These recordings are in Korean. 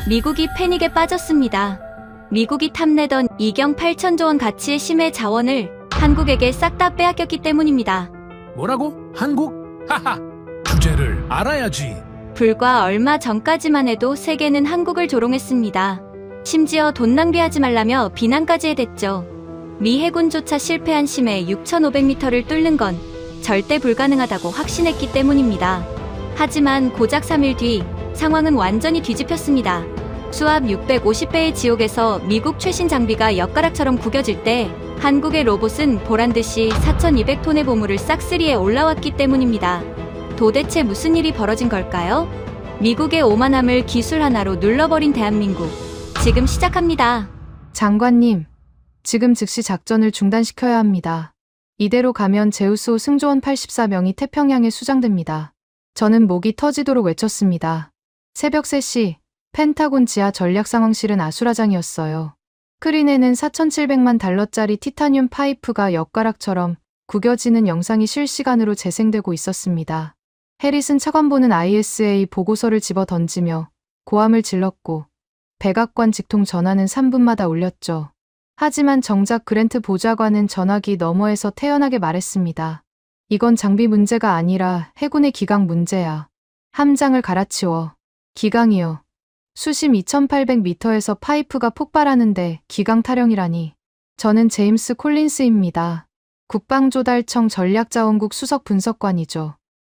미국이 패닉에 빠졌습니다. 미국이 탐내던 2경 8천조 원 가치의 심해 자원을 한국에게 싹 다 빼앗겼기 때문입니다. 뭐라고? 한국? 하하! 주제를 알아야지. 불과 얼마 전까지만 해도 세계는 한국을 조롱했습니다. 심지어 돈 낭비하지 말라며 비난까지 해댔죠. 미 해군조차 실패한 심해 6,500m를 뚫는 건 절대 불가능하다고 확신했기 때문입니다. 하지만 고작 3일 뒤 상황은 완전히 뒤집혔습니다. 수압 650배의 지옥에서 미국 최신 장비가 엿가락처럼 구겨질 때 한국의 로봇은 보란듯이 4,200톤의 보물을 싹쓸이에 올라왔기 때문입니다. 도대체 무슨 일이 벌어진 걸까요? 미국의 오만함을 기술 하나로 눌러버린 대한민국. 지금 시작합니다. 장관님, 지금 즉시 작전을 중단시켜야 합니다. 이대로 가면 제우스호 승조원 84명이 태평양에 수장됩니다. 저는 목이 터지도록 외쳤습니다. 새벽 3시 펜타곤 지하 전략상황실은 아수라장이었어요. 크린에는 4,700만 달러짜리 티타늄 파이프가 엿가락처럼 구겨지는 영상이 실시간으로 재생되고 있었습니다. 해리슨 차관보는 ISA 보고서를 집어 던지며 고함을 질렀고 백악관 직통 전화는 3분마다 울렸죠. 하지만 정작 그랜트 보좌관은 전화기 너머에서 태연하게 말했습니다. 이건 장비 문제가 아니라 해군의 기강 문제야. 함장을 갈아치워. 기강이요. 수심 2,800m에서 파이프가 폭발하는데 기강 타령이라니. 저는 제임스 콜린스입니다. 국방조달청 전략자원국 수석 분석관이죠.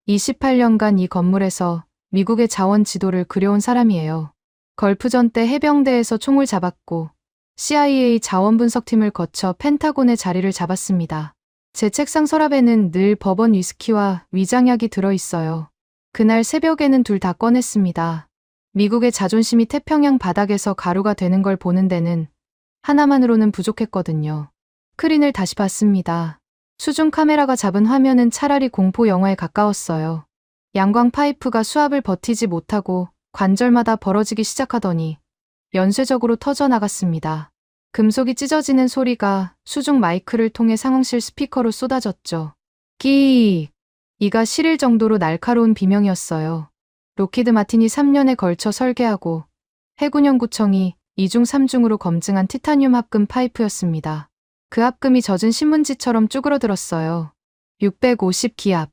28년간 이 건물에서 미국의 자원 지도를 그려온 사람이에요. 걸프전 때 해병대에서 총을 잡았고 CIA 자원분석팀을 거쳐 펜타곤의 자리를 잡았습니다. 제 책상 서랍에는 늘 버번 위스키와 위장약이 들어있어요. 그날 새벽에는 둘 다 꺼냈습니다. 미국의 자존심이 태평양 바닥에서 가루가 되는 걸 보는 데는 하나만으로는 부족했거든요. 크린을 다시 봤습니다. 수중 카메라가 잡은 화면은 차라리 공포 영화에 가까웠어요. 양광 파이프가 수압을 버티지 못하고 관절마다 벌어지기 시작하더니 연쇄적으로 터져나갔습니다. 금속이 찢어지는 소리가 수중 마이크를 통해 상황실 스피커로 쏟아졌죠. 끼익! 이가 시릴 정도로 날카로운 비명이었어요. 로키드 마틴이 3년에 걸쳐 설계하고 해군연구청이 2중 3중으로 검증한 티타늄 합금 파이프였습니다. 그 합금이 젖은 신문지처럼 쭈그러들었어요. 650기압.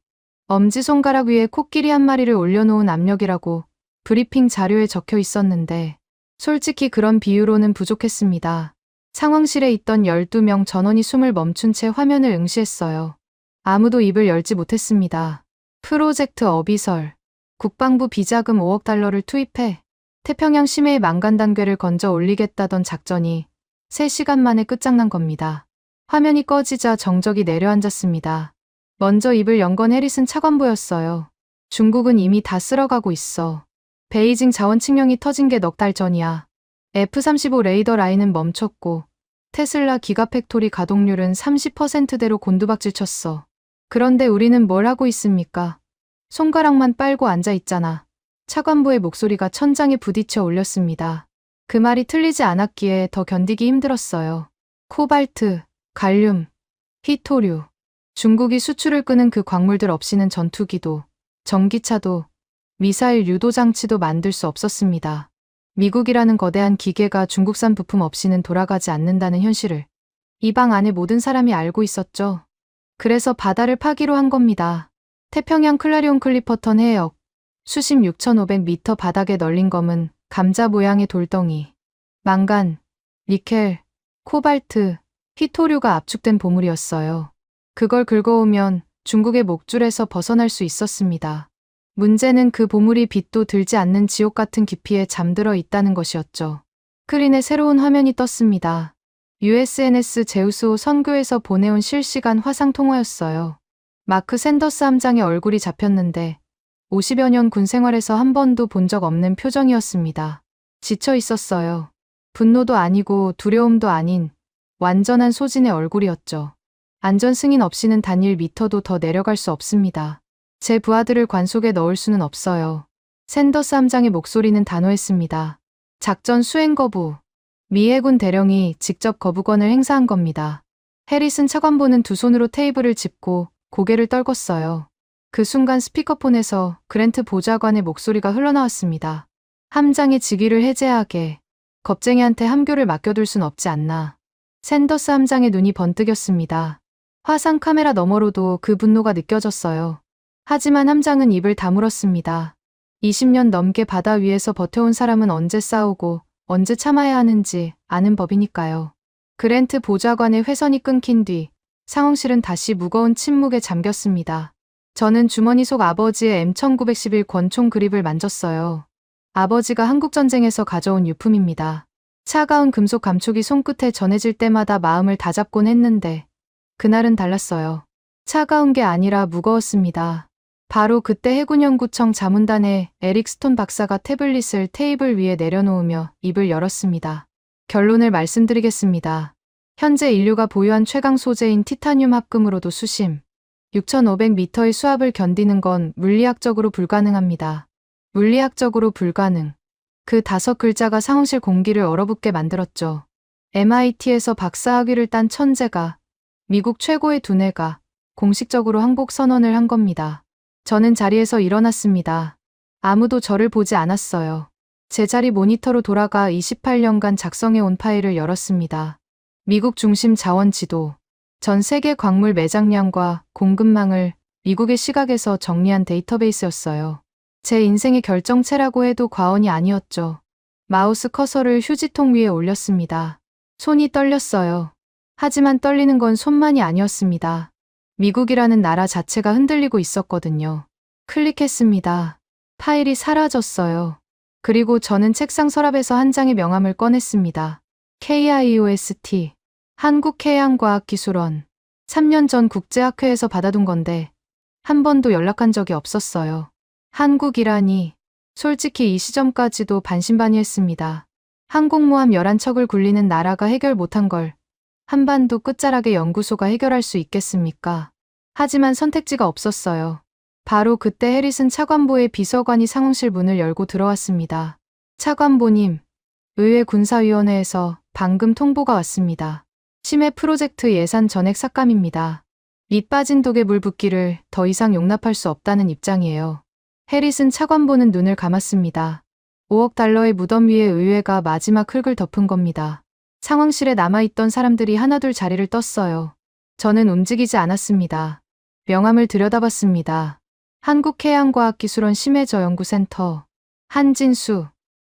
엄지손가락 위에 코끼리 한 마리를 올려놓은 압력이라고 브리핑 자료에 적혀 있었는데 솔직히 그런 비유로는 부족했습니다. 상황실에 있던 12명 전원이 숨을 멈춘 채 화면을 응시했어요. 아무도 입을 열지 못했습니다. 프로젝트 어비설. 국방부 비자금 5억 달러를 투입해 태평양 심해의 망간 단계를 건져 올리겠다던 작전이 3시간 만에 끝장난 겁니다. 화면이 꺼지자 정적이 내려앉았습니다. 먼저 입을 연 건 해리슨 차관보였어요. 중국은 이미 다 쓸어가고 있어. 베이징 자원 측량이 터진 게 넉 달 전이야. F-35 레이더 라인은 멈췄고 테슬라 기가팩토리 가동률은 30%대로 곤두박질 쳤어. 그런데 우리는 뭘 하고 있습니까? 손가락만 빨고 앉아 있잖아. 차관보의 목소리가 천장에 부딪혀 울렸습니다. 그 말이 틀리지 않았기에 더 견디기 힘들었어요. 코발트, 갈륨, 히토류. 중국이 수출을 끄는 그 광물들 없이는 전투기도, 전기차도, 미사일 유도 장치도 만들 수 없었습니다. 미국이라는 거대한 기계가 중국산 부품 없이는 돌아가지 않는다는 현실을 이 방 안에 모든 사람이 알고 있었죠. 그래서 바다를 파기로 한 겁니다. 태평양 클라리온 클리퍼턴 해역, 수심 6,500m 바닥에 널린 검은 감자 모양의 돌덩이, 망간, 니켈, 코발트, 히토류가 압축된 보물이었어요. 그걸 긁어오면 중국의 목줄에서 벗어날 수 있었습니다. 문제는 그 보물이 빛도 들지 않는 지옥 같은 깊이에 잠들어 있다는 것이었죠. 크린의 새로운 화면이 떴습니다. USNS 제우스호 선교에서 보내온 실시간 화상 통화였어요. 마크 샌더스 함장의 얼굴이 잡혔는데 50여 년 군 생활에서 한 번도 본 적 없는 표정이었습니다. 지쳐 있었어요. 분노도 아니고 두려움도 아닌 완전한 소진의 얼굴이었죠. 안전 승인 없이는 단 1미터도 더 내려갈 수 없습니다. 제 부하들을 관 속에 넣을 수는 없어요. 샌더스 함장의 목소리는 단호했습니다. 작전 수행 거부. 미 해군 대령이 직접 거부권을 행사한 겁니다. 해리슨 차관보는 두 손으로 테이블을 짚고 고개를 떨궜어요. 그 순간 스피커폰에서 그랜트 보좌관의 목소리가 흘러나왔습니다. 함장의 직위를 해제하게 겁쟁이한테 함교를 맡겨둘 순 없지 않나. 샌더스 함장의 눈이 번뜩였습니다. 화상 카메라 너머로도 그 분노가 느껴졌어요. 하지만 함장은 입을 다물었습니다. 20년 넘게 바다 위에서 버텨온 사람은 언제 싸우고 언제 참아야 하는지 아는 법이니까요. 그랜트 보좌관의 회선이 끊긴 뒤 상황실은 다시 무거운 침묵에 잠겼습니다. 저는 주머니 속 아버지의 M1911 권총 그립을 만졌어요. 아버지가 한국전쟁에서 가져온 유품입니다. 차가운 금속 감촉이 손끝에 전해질 때마다 마음을 다잡곤 했는데 그날은 달랐어요. 차가운 게 아니라 무거웠습니다. 바로 그때 해군연구청 자문단의 에릭 스톤 박사가 태블릿을 테이블 위에 내려놓으며 입을 열었습니다. 결론을 말씀드리겠습니다. 현재 인류가 보유한 최강 소재인 티타늄 합금으로도 수심 6,500m의 수압을 견디는 건 물리학적으로 불가능합니다. 물리학적으로 불가능. 그 5글자가 상황실 공기를 얼어붙게 만들었죠. MIT에서 박사학위를 딴 천재가, 미국 최고의 두뇌가 공식적으로 항복 선언을 한 겁니다. 저는 자리에서 일어났습니다. 아무도 저를 보지 않았어요. 제 자리 모니터로 돌아가 28년간 작성해온 파일을 열었습니다. 미국 중심 자원 지도, 전 세계 광물 매장량과 공급망을 미국의 시각에서 정리한 데이터베이스였어요. 제 인생의 결정체라고 해도 과언이 아니었죠. 마우스 커서를 휴지통 위에 올렸습니다. 손이 떨렸어요. 하지만 떨리는 건 손만이 아니었습니다. 미국이라는 나라 자체가 흔들리고 있었거든요. 클릭했습니다. 파일이 사라졌어요. 그리고 저는 책상 서랍에서 한 장의 명함을 꺼냈습니다. KIOST, 한국해양과학기술원. 3년 전 국제학회에서 받아둔 건데 한 번도 연락한 적이 없었어요. 한국이라니, 솔직히 이 시점까지도 반신반의했습니다. 항공모함 11척을 굴리는 나라가 해결 못한 걸 한반도 끝자락의 연구소가 해결할 수 있겠습니까? 하지만 선택지가 없었어요. 바로 그때 해리슨 차관보의 비서관이 상황실 문을 열고 들어왔습니다. 차관보님, 의회 군사위원회에서 방금 통보가 왔습니다. 심해 프로젝트 예산 전액 삭감입니다. 밑 빠진 독에 물 붓기를 더 이상 용납할 수 없다는 입장이에요. 해리슨 차관보는 눈을 감았습니다. 5억 달러의 무덤 위에 의회가 마지막 흙을 덮은 겁니다. 상황실에 남아있던 사람들이 하나둘 자리를 떴어요. 저는 움직이지 않았습니다. 명함을 들여다봤습니다. 한국해양과학기술원 심해저연구센터. 한진수.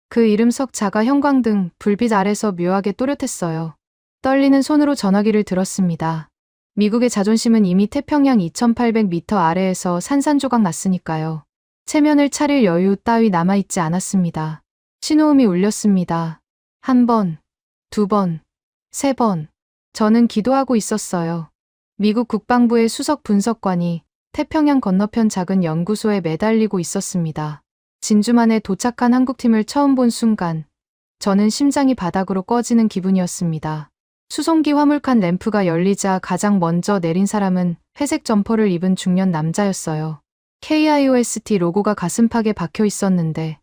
그 이름 석 자가 형광등, 불빛 아래서 묘하게 또렷했어요. 떨리는 손으로 전화기를 들었습니다. 미국의 자존심은 이미 태평양 2800m 아래에서 산산조각 났으니까요. 체면을 차릴 여유 따위 남아있지 않았습니다. 신호음이 울렸습니다. 1번, 2번, 3번. 저는 기도하고 있었어요. 미국 국방부의 수석 분석관이 태평양 건너편 작은 연구소에 매달리고 있었습니다. 진주만에 도착한 한국팀을 처음 본 순간 저는 심장이 바닥으로 꺼지는 기분이었습니다. 수송기 화물칸 램프가 열리자 가장 먼저 내린 사람은 회색 점퍼를 입은 중년 남자였어요. KIOST 로고가 가슴팍에 박혀 있었는데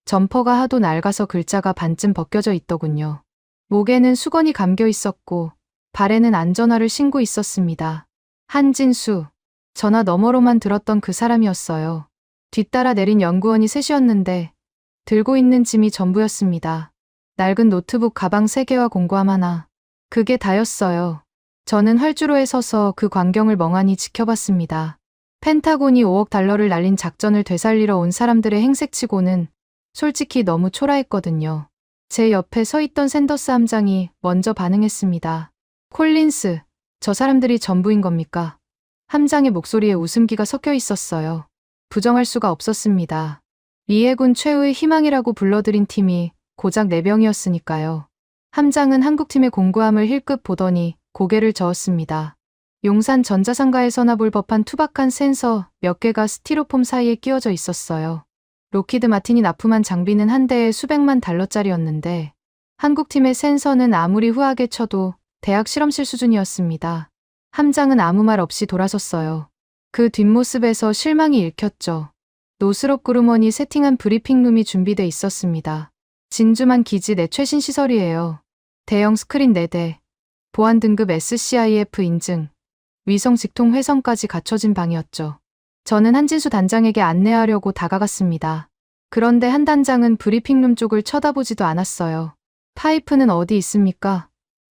점퍼가 하도 낡아서 글자가 반쯤 벗겨져 있더군요. 목에는 수건이 감겨 있었고 발에는 안전화를 신고 있었습니다. 한진수. 전화 너머로만 들었던 그 사람이었어요. 뒤따라 내린 연구원이 셋이었는데 들고 있는 짐이 전부였습니다. 낡은 노트북 가방 3개와 공구함 하나. 그게 다였어요. 저는 활주로에 서서 그 광경을 멍하니 지켜봤습니다. 펜타곤이 5억 달러를 날린 작전을 되살리러 온 사람들의 행색치고는 솔직히 너무 초라했거든요. 제 옆에 서 있던 샌더스 함장이 먼저 반응했습니다. 콜린스, 저 사람들이 전부인 겁니까? 함장의 목소리에 웃음기가 섞여 있었어요. 부정할 수가 없었습니다. 미 해군 최후의 희망이라고 불러들인 팀이 고작 4명이었으니까요. 함장은 한국팀의 공구함을 힐끗 보더니 고개를 저었습니다. 용산 전자상가에 서나볼 법한 투박한 센서 몇 개가 스티로폼 사이에 끼워져 있었어요. 로키드 마틴이 납품한 장비는 한 대에 수백만 달러짜리였는데 한국팀의 센서는 아무리 후하게 쳐도 대학 실험실 수준이었습니다. 함장은 아무 말 없이 돌아섰어요. 그 뒷모습에서 실망이 읽혔죠. 노스롭 그루먼이 세팅한 브리핑룸이 준비돼 있었습니다. 진주만 기지 내 최신 시설이에요. 대형 스크린 4대, 보안 등급 SCIF 인증, 위성 직통 회선까지 갖춰진 방이었죠. 저는 한진수 단장에게 안내하려고 다가갔습니다. 그런데 한 단장은 브리핑룸 쪽을 쳐다보지도 않았어요. 파이프는 어디 있습니까?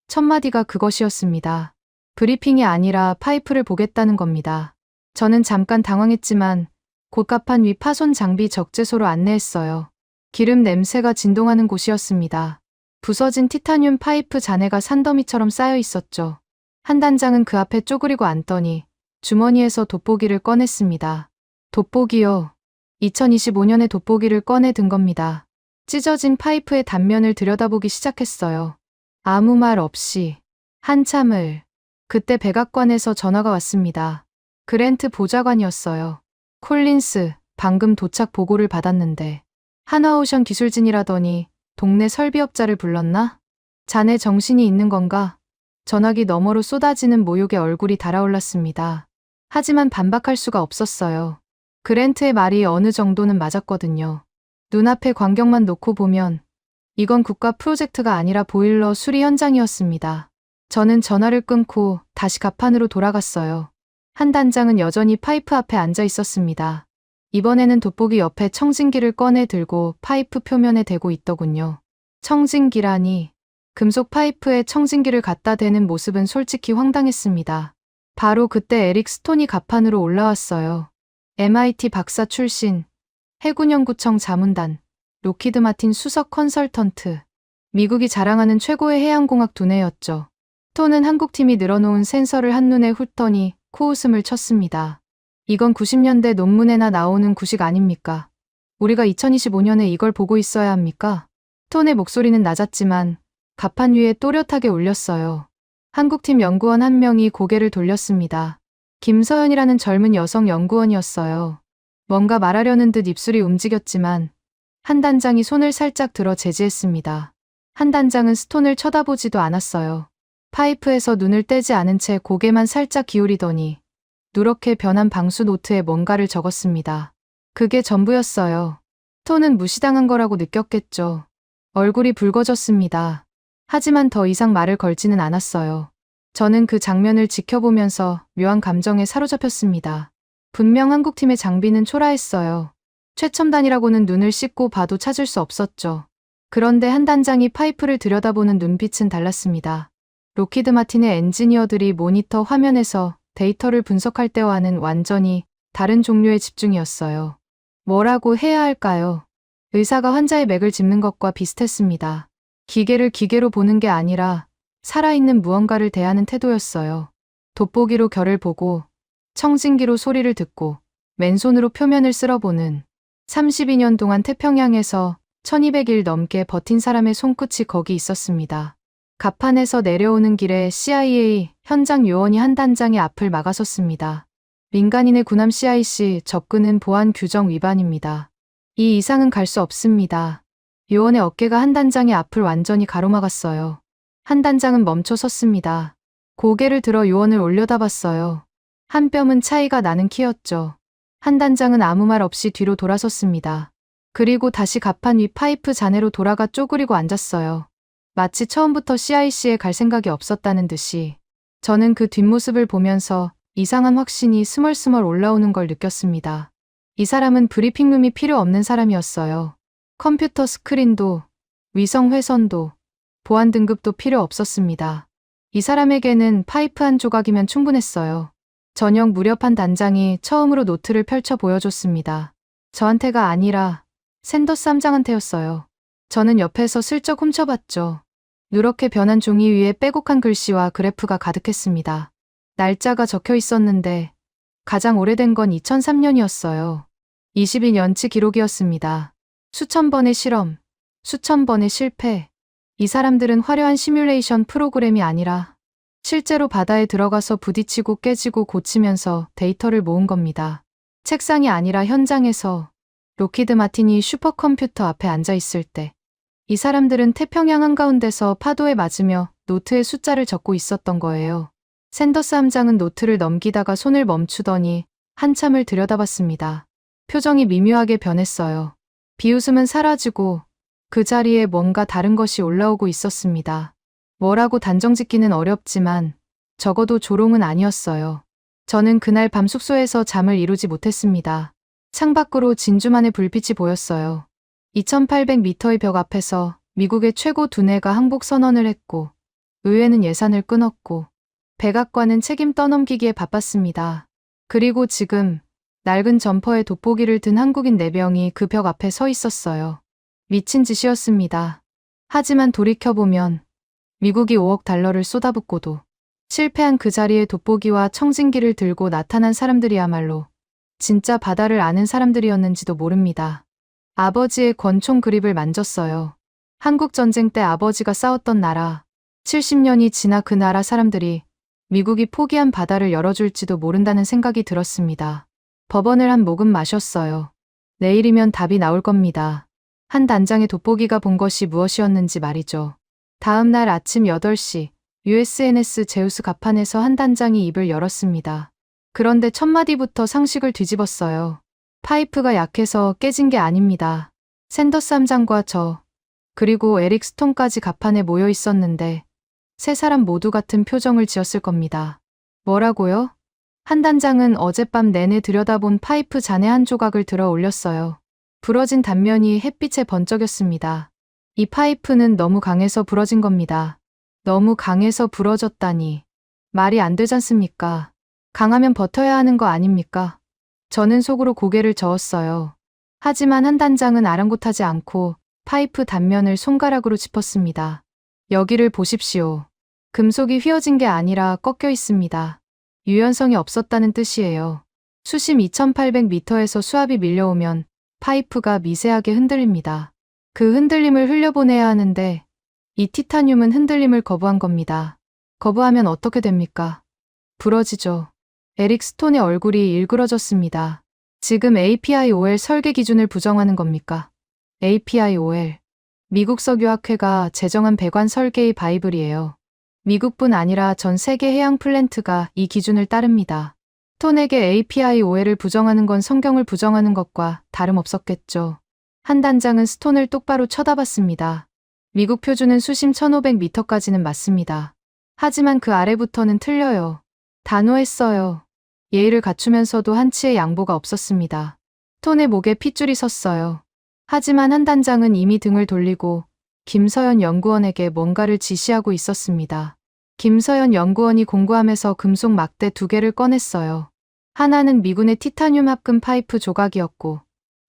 첫 마디가 그것이었습니다. 브리핑이 아니라 파이프를 보겠다는 겁니다. 저는 잠깐 당황했지만 고가판 위 파손 장비 적재소로 안내했어요. 기름 냄새가 진동하는 곳이었습니다. 부서진 티타늄 파이프 잔해가 산더미처럼 쌓여 있었죠. 한 단장은 그 앞에 쪼그리고 앉더니 주머니에서 돋보기를 꺼냈습니다. 돋보기요. 2025년에 돋보기를 꺼내 든 겁니다. 찢어진 파이프의 단면을 들여다보기 시작했어요. 아무 말 없이. 한참을. 그때 백악관에서 전화가 왔습니다. 그랜트 보좌관이었어요. 콜린스, 방금 도착 보고를 받았는데 한화오션 기술진이라더니 동네 설비업자를 불렀나? 자네 정신이 있는 건가? 전화기 너머로 쏟아지는 모욕의 얼굴이 달아올랐습니다. 하지만 반박할 수가 없었어요. 그랜트의 말이 어느 정도는 맞았거든요. 눈앞의 광경만 놓고 보면 이건 국가 프로젝트가 아니라 보일러 수리 현장이었습니다. 저는 전화를 끊고 다시 갑판으로 돌아갔어요. 한 단장은 여전히 파이프 앞에 앉아 있었습니다. 이번에는 돋보기 옆에 청진기를 꺼내 들고 파이프 표면에 대고 있더군요. 청진기라니. 금속 파이프에 청진기를 갖다 대는 모습은 솔직히 황당했습니다. 바로 그때 에릭 스톤이 갑판으로 올라왔어요. MIT 박사 출신, 해군연구청 자문단, 로키드 마틴 수석 컨설턴트. 미국이 자랑하는 최고의 해양공학 두뇌였죠. 스톤은 한국팀이 늘어놓은 센서를 한눈에 훑더니 코웃음을 쳤습니다. 이건 90년대 논문에나 나오는 구식 아닙니까? 우리가 2025년에 이걸 보고 있어야 합니까? 스톤의 목소리는 낮았지만 갑판 위에 또렷하게 울렸어요. 한국팀 연구원 한 명이 고개를 돌렸습니다. 김서연이라는 젊은 여성 연구원이었어요. 뭔가 말하려는 듯 입술이 움직였지만 한 단장이 손을 살짝 들어 제지했습니다. 한 단장은 스톤을 쳐다보지도 않았어요. 파이프에서 눈을 떼지 않은 채 고개만 살짝 기울이더니 누렇게 변한 방수 노트에 뭔가를 적었습니다. 그게 전부였어요. 스톤은 무시당한 거라고 느꼈겠죠. 얼굴이 붉어졌습니다. 하지만 더 이상 말을 걸지는 않았어요. 저는 그 장면을 지켜보면서 묘한 감정에 사로잡혔습니다. 분명 한국팀의 장비는 초라했어요. 최첨단이라고는 눈을 씻고 봐도 찾을 수 없었죠. 그런데 한 단장이 파이프를 들여다보는 눈빛은 달랐습니다. 로키드 마틴의 엔지니어들이 모니터 화면에서 데이터를 분석할 때와는 완전히 다른 종류의 집중이었어요. 뭐라고 해야 할까요? 의사가 환자의 맥을 짚는 것과 비슷했습니다. 기계를 기계로 보는 게 아니라 살아있는 무언가를 대하는 태도였어요. 돋보기로 결을 보고 청진기로 소리를 듣고 맨손으로 표면을 쓸어보는 32년 동안 태평양에서 1200일 넘게 버틴 사람의 손끝이 거기 있었습니다. 갑판에서 내려오는 길에 CIA 현장 요원이 한 단장의 앞을 막아섰습니다. 민간인의 군함 CIC 접근은 보안 규정 위반입니다. 이 이상은 갈 수 없습니다. 요원의 어깨가 한 단장의 앞을 완전히 가로막았어요. 한 단장은 멈춰 섰습니다. 고개를 들어 요원을 올려다봤어요. 한 뼘은 차이가 나는 키였죠. 한 단장은 아무 말 없이 뒤로 돌아섰습니다. 그리고 다시 갑판 위 파이프 잔해로 돌아가 쪼그리고 앉았어요. 마치 처음부터 CIC에 갈 생각이 없었다는 듯이. 저는 그 뒷모습을 보면서 이상한 확신이 스멀스멀 올라오는 걸 느꼈습니다. 이 사람은 브리핑룸이 필요 없는 사람이었어요. 컴퓨터 스크린도, 위성 회선도, 보안 등급도 필요 없었습니다. 이 사람에게는 파이프 한 조각이면 충분했어요. 저녁 무렵 한 단장이 처음으로 노트를 펼쳐 보여줬습니다. 저한테가 아니라 샌더스 함장한테였어요. 저는 옆에서 슬쩍 훔쳐봤죠. 누렇게 변한 종이 위에 빼곡한 글씨와 그래프가 가득했습니다. 날짜가 적혀 있었는데 가장 오래된 건 2003년이었어요. 22년치 기록이었습니다. 수천 번의 실험, 수천 번의 실패. 이 사람들은 화려한 시뮬레이션 프로그램이 아니라 실제로 바다에 들어가서 부딪히고 깨지고 고치면서 데이터를 모은 겁니다. 책상이 아니라 현장에서 로키드 마틴이 슈퍼컴퓨터 앞에 앉아 있을 때 이 사람들은 태평양 한가운데서 파도에 맞으며 노트에 숫자를 적고 있었던 거예요. 샌더스 함장은 노트를 넘기다가 손을 멈추더니 한참을 들여다봤습니다. 표정이 미묘하게 변했어요. 비웃음은 사라지고 그 자리에 뭔가 다른 것이 올라오고 있었습니다. 뭐라고 단정짓기는 어렵지만 적어도 조롱은 아니었어요. 저는 그날 밤 숙소에서 잠을 이루지 못했습니다. 창밖으로 진주만의 불빛이 보였어요. 2800m의 벽 앞에서 미국의 최고 두뇌가 항복 선언을 했고 의회는 예산을 끊었고 백악관은 책임 떠넘기기에 바빴습니다. 그리고 지금 낡은 점퍼에 돋보기를 든 한국인 4명이 그 벽 앞에 서 있었어요. 미친 짓이었습니다. 하지만 돌이켜보면 미국이 5억 달러를 쏟아붓고도 실패한 그 자리에 돋보기와 청진기를 들고 나타난 사람들이야말로 진짜 바다를 아는 사람들이었는지도 모릅니다. 아버지의 권총 그립을 만졌어요. 한국전쟁 때 아버지가 싸웠던 나라, 70년이 지나 그 나라 사람들이 미국이 포기한 바다를 열어줄지도 모른다는 생각이 들었습니다. 버번을 한 모금 마셨어요. 내일이면 답이 나올 겁니다. 한 단장의 돋보기가 본 것이 무엇이었는지 말이죠. 다음 날 아침 8시 USNS 제우스 갑판에서 한 단장이 입을 열었습니다. 그런데 첫 마디부터 상식을 뒤집었어요. 파이프가 약해서 깨진 게 아닙니다. 샌더스 함장과 저, 그리고 에릭 스톤까지 갑판에 모여 있었는데 세 사람 모두 같은 표정을 지었을 겁니다. 뭐라고요? 한 단장은 어젯밤 내내 들여다본 파이프 잔해 한 조각을 들어 올렸어요. 부러진 단면이 햇빛에 번쩍였습니다. 이 파이프는 너무 강해서 부러진 겁니다. 너무 강해서 부러졌다니. 말이 안 되잖습니까? 강하면 버텨야 하는 거 아닙니까? 저는 속으로 고개를 저었어요. 하지만 한 단장은 아랑곳하지 않고 파이프 단면을 손가락으로 짚었습니다. 여기를 보십시오. 금속이 휘어진 게 아니라 꺾여 있습니다. 유연성이 없었다는 뜻이에요. 수심 2800m에서 수압이 밀려오면 파이프가 미세하게 흔들립니다. 그 흔들림을 흘려보내야 하는데 이 티타늄은 흔들림을 거부한 겁니다. 거부하면 어떻게 됩니까? 부러지죠. 에릭 스톤의 얼굴이 일그러졌습니다. 지금 APIOL 설계 기준을 부정하는 겁니까? APIOL. 미국 석유학회가 제정한 배관 설계의 바이블이에요. 미국뿐 아니라 전 세계 해양 플랜트가 이 기준을 따릅니다. 스톤에게 APIOL을 부정하는 건 성경을 부정하는 것과 다름없었겠죠. 한 단장은 스톤을 똑바로 쳐다봤습니다. 미국 표준은 수심 1500m까지는 맞습니다. 하지만 그 아래부터는 틀려요. 단호했어요. 예의를 갖추면서도 한치의 양보가 없었습니다. 스톤의 목에 핏줄이 섰어요. 하지만 한 단장은 이미 등을 돌리고 김서연 연구원에게 뭔가를 지시하고 있었습니다. 김서연 연구원이 공구함에서 금속 막대 2개를 꺼냈어요. 하나는 미군의 티타늄 합금 파이프 조각이었고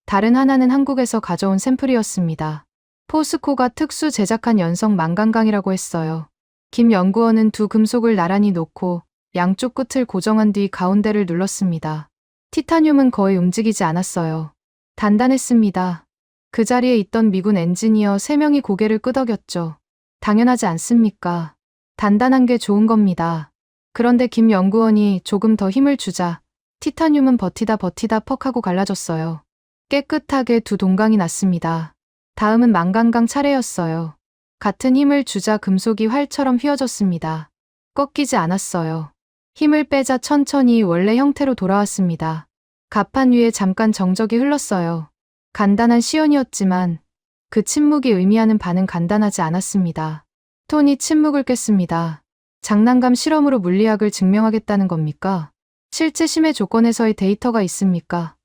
다른 하나는 한국에서 가져온 샘플이었습니다. 포스코가 특수 제작한 연성 망간강이라고 했어요. 김 연구원은 두 금속을 나란히 놓고 양쪽 끝을 고정한 뒤 가운데를 눌렀습니다. 티타늄은 거의 움직이지 않았어요. 단단했습니다. 그 자리에 있던 미군 엔지니어 3명이 고개를 끄덕였죠. 당연하지 않습니까? 단단한 게 좋은 겁니다. 그런데 김 연구원이 조금 더 힘을 주자 티타늄은 버티다 퍽 하고 갈라졌어요. 깨끗하게 두 동강이 났습니다. 다음은 망간강 차례였어요. 같은 힘을 주자 금속이 활처럼 휘어졌습니다. 꺾이지 않았어요. 힘을 빼자 천천히 원래 형태로 돌아왔습니다. 갑판 위에 잠깐 정적이 흘렀어요. 간단한 시연이었지만 그 침묵이 의미하는 바는 간단하지 않았습니다. 톤이 침묵을 깼습니다. 장난감 실험으로 물리학을 증명하겠다는 겁니까? 실제 심해 조건에서의 데이터가 있습니까?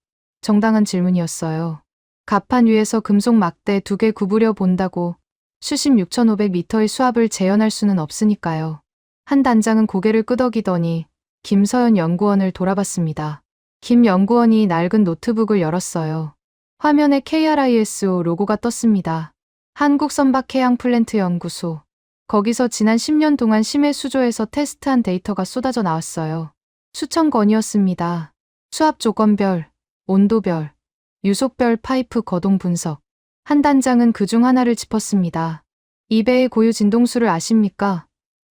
정당한 질문이었어요. 갑판 위에서 금속 막대 2개 구부려 본다고 수심 6500m의 수압을 재현할 수는 없으니까요. 한 단장은 고개를 끄덕이더니 김서연 연구원을 돌아봤습니다. 김 연구원이 낡은 노트북을 열었어요. 화면에 KRISO 로고가 떴습니다. 한국선박해양플랜트연구소. 거기서 지난 10년 동안 심해 수조에서 테스트한 데이터가 쏟아져 나왔어요. 수천 건이었습니다. 수압 조건별, 온도별, 유속별 파이프 거동 분석. 한 단장은 그중 하나를 짚었습니다. 이 배의 고유 진동수를 아십니까?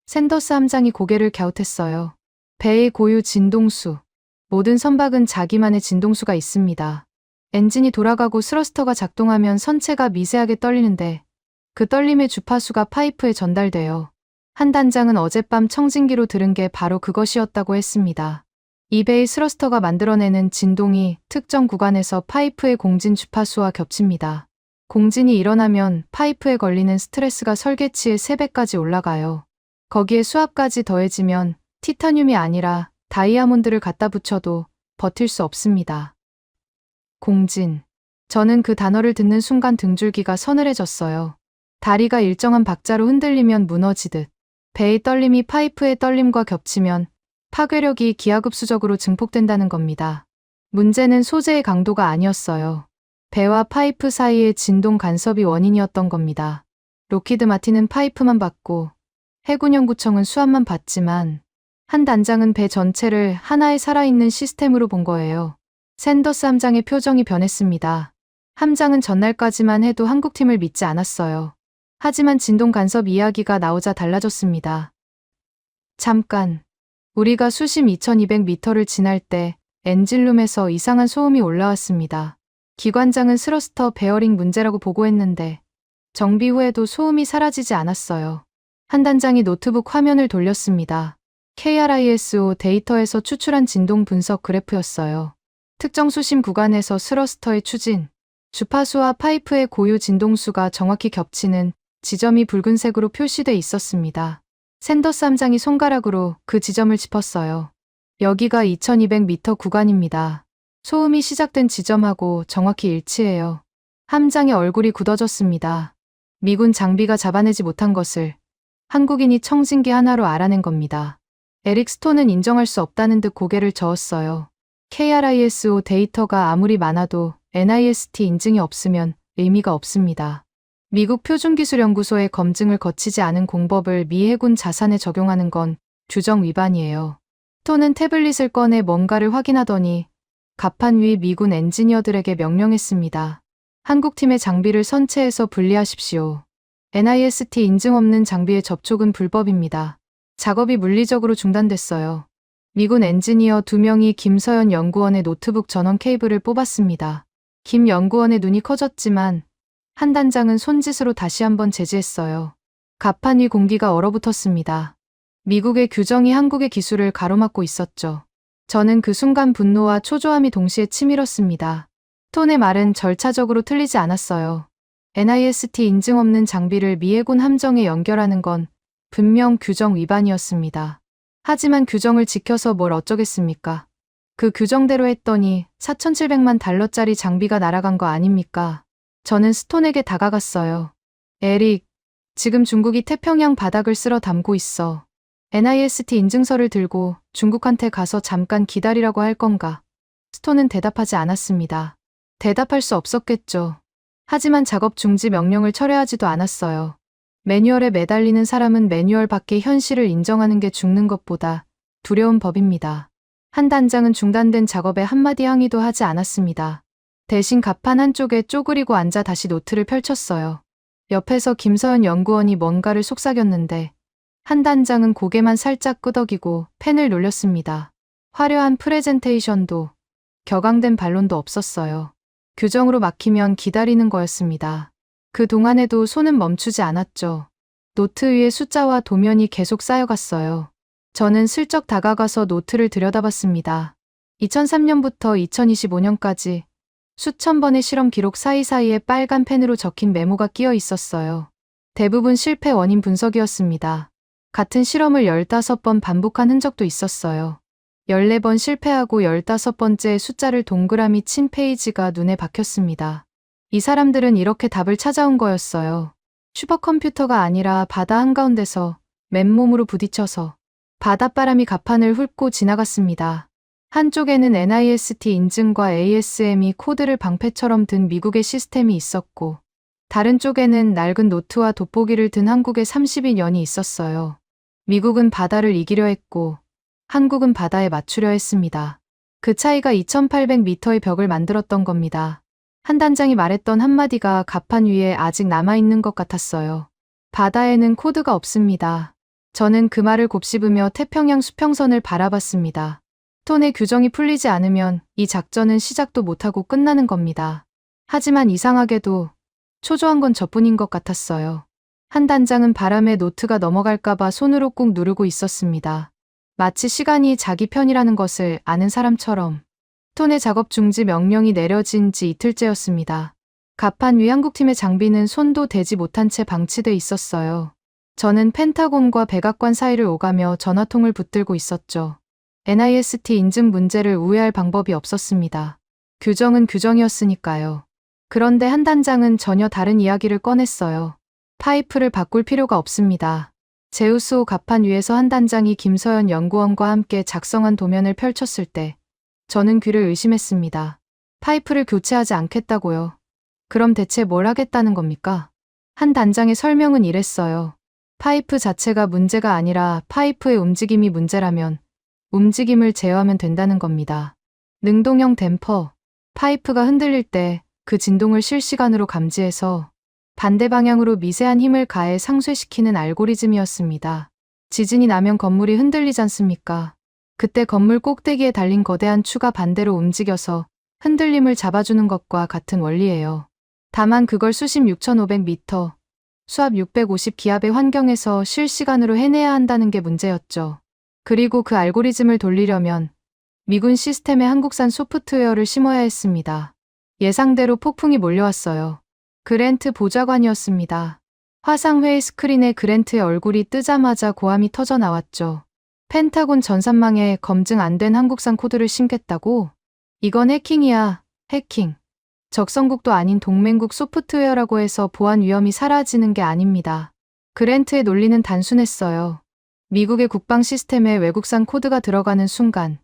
샌더스 함장이 고개를 갸웃했어요. 배의 고유 진동수. 모든 선박은 자기만의 진동수가 있습니다. 엔진이 돌아가고 스러스터가 작동하면 선체가 미세하게 떨리는데 그 떨림의 주파수가 파이프에 전달돼요. 한 단장은 어젯밤 청진기로 들은 게 바로 그것이었다고 했습니다. 이 배의 스러스터가 만들어내는 진동이 특정 구간에서 파이프의 공진 주파수와 겹칩니다. 공진이 일어나면 파이프에 걸리는 스트레스가 설계치의 3배까지 올라가요. 거기에 수압까지 더해지면 티타늄이 아니라 다이아몬드를 갖다 붙여도 버틸 수 없습니다. 공진. 저는 그 단어를 듣는 순간 등줄기가 서늘해졌어요. 다리가 일정한 박자로 흔들리면 무너지듯 배의 떨림이 파이프의 떨림과 겹치면 파괴력이 기하급수적으로 증폭된다는 겁니다. 문제는 소재의 강도가 아니었어요. 배와 파이프 사이의 진동 간섭이 원인이었던 겁니다. 록히드 마틴은 파이프만 받고 해군연구청은 수압만 받지만 한 단장은 배 전체를 하나의 살아있는 시스템으로 본 거예요. 샌더스 함장의 표정이 변했습니다. 함장은 전날까지만 해도 한국팀을 믿지 않았어요. 하지만 진동 간섭 이야기가 나오자 달라졌습니다. 잠깐. 우리가 수심 2200m를 지날 때 엔진룸에서 이상한 소음이 올라왔습니다. 기관장은 스러스터 베어링 문제라고 보고했는데 정비 후에도 소음이 사라지지 않았어요. 한 단장이 노트북 화면을 돌렸습니다. KRISO 데이터에서 추출한 진동 분석 그래프였어요. 특정 수심 구간에서 스러스터의 추진, 주파수와 파이프의 고유 진동수가 정확히 겹치는 지점이 붉은색으로 표시돼 있었습니다. 샌더스 함장이 손가락으로 그 지점을 짚었어요. 여기가 2200m 구간입니다. 소음이 시작된 지점하고 정확히 일치해요. 함장의 얼굴이 굳어졌습니다. 미군 장비가 잡아내지 못한 것을 한국인이 청진기 하나로 알아낸 겁니다. 에릭 스톤은 인정할 수 없다는 듯 고개를 저었어요. KRISO 데이터가 아무리 많아도 NIST 인증이 없으면 의미가 없습니다. 미국 표준기술연구소의 검증을 거치지 않은 공법을 미 해군 자산에 적용하는 건 규정 위반이에요. 스톤은 태블릿을 꺼내 뭔가를 확인하더니 갑판 위 미군 엔지니어들에게 명령했습니다. 한국팀의 장비를 선체에서 분리하십시오. NIST 인증 없는 장비의 접촉은 불법입니다. 작업이 물리적으로 중단됐어요. 미군 엔지니어 2명이 김서연 연구원의 노트북 전원 케이블을 뽑았습니다. 김 연구원의 눈이 커졌지만 한 단장은 손짓으로 다시 한번 제지했어요. 갑판 위 공기가 얼어붙었습니다. 미국의 규정이 한국의 기술을 가로막고 있었죠. 저는 그 순간 분노와 초조함이 동시에 치밀었습니다. 톤의 말은 절차적으로 틀리지 않았어요. NIST 인증 없는 장비를 미 해군 함정에 연결하는 건 분명 규정 위반이었습니다. 하지만 규정을 지켜서 뭘 어쩌겠습니까? 그 규정대로 했더니 4,700만 달러짜리 장비가 날아간 거 아닙니까? 저는 스톤에게 다가갔어요. 에릭, 지금 중국이 태평양 바닥을 쓸어 담고 있어. NIST 인증서를 들고 중국한테 가서 잠깐 기다리라고 할 건가? 스톤은 대답하지 않았습니다. 대답할 수 없었겠죠. 하지만 작업 중지 명령을 철회하지도 않았어요. 매뉴얼에 매달리는 사람은 매뉴얼 밖의 현실을 인정하는 게 죽는 것보다 두려운 법입니다. 한 단장은 중단된 작업에 한마디 항의도 하지 않았습니다. 대신 갑판 한쪽에 쪼그리고 앉아 다시 노트를 펼쳤어요. 옆에서 김서연 연구원이 뭔가를 속삭였는데 한 단장은 고개만 살짝 끄덕이고 펜을 놀렸습니다. 화려한 프레젠테이션도 격앙된 반론도 없었어요. 규정으로 막히면 기다리는 거였습니다. 그 동안에도 손은 멈추지 않았죠. 노트 위에 숫자와 도면이 계속 쌓여갔어요. 저는 슬쩍 다가가서 노트를 들여다봤습니다. 2003년부터 2025년까지 수천 번의 실험 기록 사이사이에 빨간 펜으로 적힌 메모가 끼어 있었어요. 대부분 실패 원인 분석이었습니다. 같은 실험을 15번 반복한 흔적도 있었어요. 14번 실패하고 15번째 숫자를 동그라미 친 페이지가 눈에 박혔습니다. 이 사람들은 이렇게 답을 찾아온 거였어요. 슈퍼컴퓨터가 아니라 바다 한가운데서 맨몸으로 부딪혀서 바닷바람이 갑판을 훑고 지나갔습니다. 한쪽에는 NIST 인증과 ASME 코드를 방패처럼 든 미국의 시스템이 있었고 다른 쪽에는 낡은 노트와 돋보기를 든 한국의 32년이 있었어요. 미국은 바다를 이기려 했고 한국은 바다에 맞추려 했습니다. 그 차이가 2800m의 벽을 만들었던 겁니다. 한 단장이 말했던 한마디가 갑판 위에 아직 남아있는 것 같았어요. 바다에는 코드가 없습니다. 저는 그 말을 곱씹으며 태평양 수평선을 바라봤습니다. 톤의 규정이 풀리지 않으면 이 작전은 시작도 못하고 끝나는 겁니다. 하지만 이상하게도 초조한 건 저뿐인 것 같았어요. 한 단장은 바람에 노트가 넘어갈까봐 손으로 꾹 누르고 있었습니다. 마치 시간이 자기 편이라는 것을 아는 사람처럼. 톤의 작업 중지 명령이 내려진 지 이틀째였습니다. 갑판 위 한국팀의 장비는 손도 대지 못한 채 방치돼 있었어요. 저는 펜타곤과 백악관 사이를 오가며 전화통을 붙들고 있었죠. NIST 인증 문제를 우회할 방법이 없었습니다. 규정은 규정이었으니까요. 그런데 한 단장은 전혀 다른 이야기를 꺼냈어요. 파이프를 바꿀 필요가 없습니다. 제우스호 갑판 위에서 한 단장이 김서연 연구원과 함께 작성한 도면을 펼쳤을 때 저는 귀를 의심했습니다. 파이프를 교체하지 않겠다고요. 그럼 대체 뭘 하겠다는 겁니까? 한 단장의 설명은 이랬어요. 파이프 자체가 문제가 아니라 파이프의 움직임이 문제라면 움직임을 제어하면 된다는 겁니다. 능동형 댐퍼, 파이프가 흔들릴 때 그 진동을 실시간으로 감지해서 반대 방향으로 미세한 힘을 가해 상쇄시키는 알고리즘이었습니다. 지진이 나면 건물이 흔들리지 않습니까? 그때 건물 꼭대기에 달린 거대한 추가 반대로 움직여서 흔들림을 잡아주는 것과 같은 원리예요. 다만 그걸 수심 6,500m, 수압 650기압의 환경에서 실시간으로 해내야 한다는 게 문제였죠. 그리고 그 알고리즘을 돌리려면 미군 시스템에 한국산 소프트웨어를 심어야 했습니다. 예상대로 폭풍이 몰려왔어요. 그랜트 보좌관이었습니다. 화상회의 스크린에 그랜트의 얼굴이 뜨자마자 고함이 터져 나왔죠. 펜타곤 전산망에 검증 안 된 한국산 코드를 심겠다고? 이건 해킹이야, 해킹. 적성국도 아닌 동맹국 소프트웨어라고 해서 보안 위험이 사라지는 게 아닙니다. 그랜트의 논리는 단순했어요. 미국의 국방 시스템에 외국산 코드가 들어가는 순간,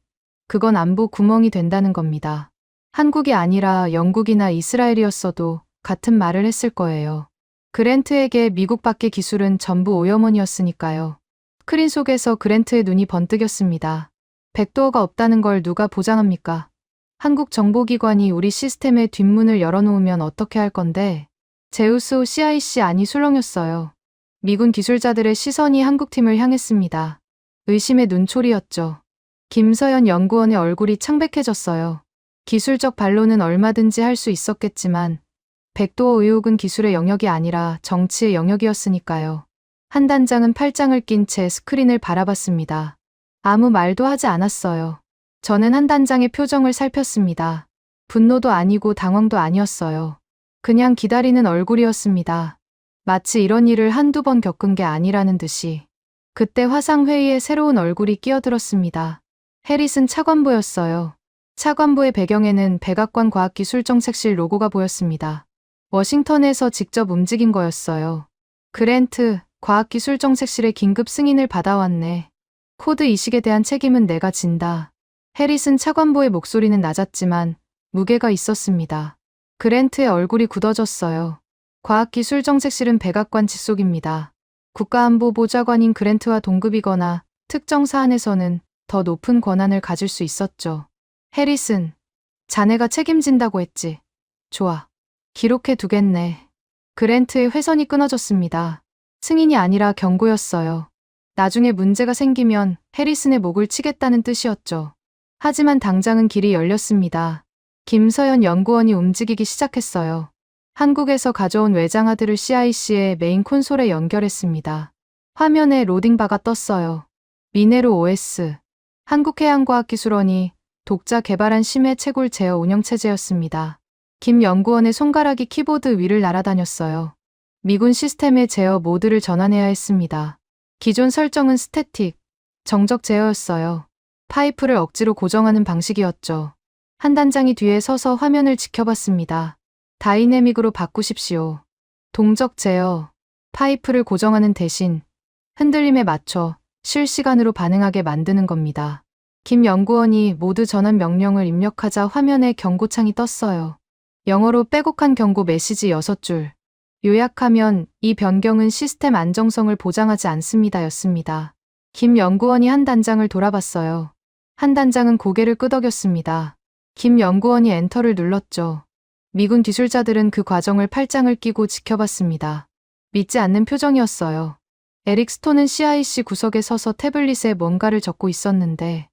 그건 안보 구멍이 된다는 겁니다. 한국이 아니라 영국이나 이스라엘이었어도 같은 말을 했을 거예요. 그랜트에게 미국 밖의 기술은 전부 오염원이었으니까요. 스크린 속에서 그랜트의 눈이 번뜩였습니다. 백도어가 없다는 걸 누가 보장합니까? 한국 정보기관이 우리 시스템의 뒷문을 열어놓으면 어떻게 할 건데? 제우스호 CIC 안이 술렁였어요. 미군 기술자들의 시선이 한국팀을 향했습니다. 의심의 눈초리였죠. 김서연 연구원의 얼굴이 창백해졌어요. 기술적 반론은 얼마든지 할 수 있었겠지만 백도어 의혹은 기술의 영역이 아니라 정치의 영역이었으니까요. 한 단장은 팔짱을 낀 채 스크린을 바라봤습니다. 아무 말도 하지 않았어요. 저는 한 단장의 표정을 살폈습니다. 분노도 아니고 당황도 아니었어요. 그냥 기다리는 얼굴이었습니다. 마치 이런 일을 한두 번 겪은 게 아니라는 듯이. 그때 화상회의에 새로운 얼굴이 끼어들었습니다. 해리슨 차관보였어요. 차관보의 배경에는 백악관 과학기술정책실 로고가 보였습니다. 워싱턴에서 직접 움직인 거였어요. 그랜트, 과학기술정책실의 긴급 승인을 받아왔네. 코드 이식에 대한 책임은 내가 진다. 해리슨 차관보의 목소리는 낮았지만 무게가 있었습니다. 그랜트의 얼굴이 굳어졌어요. 과학기술정책실은 백악관 직속입니다. 국가안보보좌관인 그랜트와 동급이거나 특정 사안에서는 더 높은 권한을 가질 수 있었죠. 해리슨, 자네가 책임진다고 했지. 좋아. 기록해 두겠네. 그랜트의 회선이 끊어졌습니다. 승인이 아니라 경고였어요. 나중에 문제가 생기면 해리슨의 목을 치겠다는 뜻이었죠. 하지만 당장은 길이 열렸습니다. 김서연 연구원이 움직이기 시작했어요. 한국에서 가져온 외장하드를 CIC의 메인 콘솔에 연결했습니다. 화면에 로딩바가 떴어요. 미네로 OS. 한국해양과학기술원이 독자 개발한 심해 채굴 제어 운영체제였습니다. 김 연구원의 손가락이 키보드 위를 날아다녔어요. 미군 시스템의 제어 모드를 전환해야 했습니다. 기존 설정은 스태틱, 정적 제어였어요. 파이프를 억지로 고정하는 방식이었죠. 한 단장이 뒤에 서서 화면을 지켜봤습니다. 다이내믹으로 바꾸십시오. 동적 제어, 파이프를 고정하는 대신 흔들림에 맞춰 실시간으로 반응하게 만드는 겁니다. 김 연구원이 모두 전환 명령을 입력하자 화면에 경고창이 떴어요. 영어로 빼곡한 경고 메시지 6줄. 요약하면 이 변경은 시스템 안정성을 보장하지 않습니다 였습니다. 김 연구원이 한 단장을 돌아봤어요. 한 단장은 고개를 끄덕였습니다. 김 연구원이 엔터를 눌렀죠. 미군 기술자들은 그 과정을 팔짱을 끼고 지켜봤습니다. 믿지 않는 표정이었어요. 에릭 스톤은 CIC 구석에 서서 태블릿에 뭔가를 적고 있었는데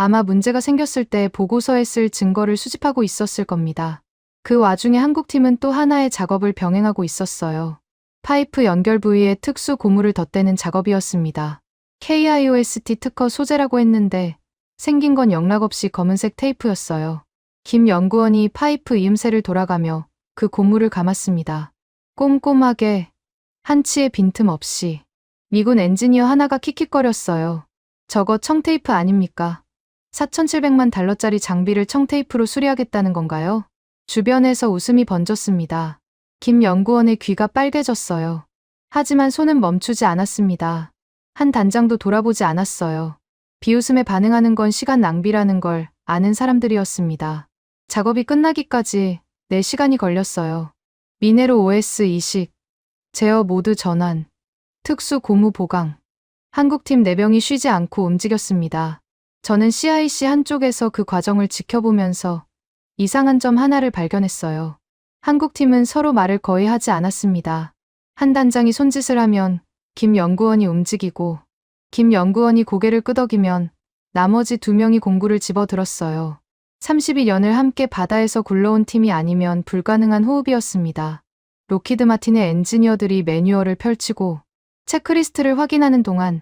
아마 문제가 생겼을 때 보고서에 쓸 증거를 수집하고 있었을 겁니다. 그 와중에 한국팀은 또 하나의 작업을 병행하고 있었어요. 파이프 연결 부위에 특수 고무를 덧대는 작업이었습니다. KIOST 특허 소재라고 했는데 생긴 건 영락없이 검은색 테이프였어요. 김 연구원이 파이프 이음새를 돌아가며 그 고무를 감았습니다. 꼼꼼하게, 한치의 빈틈 없이. 미군 엔지니어 하나가 킥킥거렸어요. 저거 청테이프 아닙니까? $4,700만 장비를 청테이프로 수리하겠다는 건가요? 주변에서 웃음이 번졌습니다. 김 연구원의 귀가 빨개졌어요. 하지만 손은 멈추지 않았습니다. 한 단장도 돌아보지 않았어요. 비웃음에 반응하는 건 시간 낭비라는 걸 아는 사람들이었습니다. 작업이 끝나기까지 4시간이 걸렸어요. 미네로 OS 이식, 제어 모드 전환, 특수 고무 보강. 한국팀 4명이 쉬지 않고 움직였습니다. 저는 CIC 한쪽에서 그 과정을 지켜보면서 이상한 점 하나를 발견했어요. 한국팀은 서로 말을 거의 하지 않았습니다. 한 단장이 손짓을 하면 김 연구원이 움직이고, 김 연구원이 고개를 끄덕이면 나머지 2명이 공구를 집어들었어요. 32년을 함께 바다에서 굴러온 팀이 아니면 불가능한 호흡이었습니다. 로키드 마틴의 엔지니어들이 매뉴얼을 펼치고 체크리스트를 확인하는 동안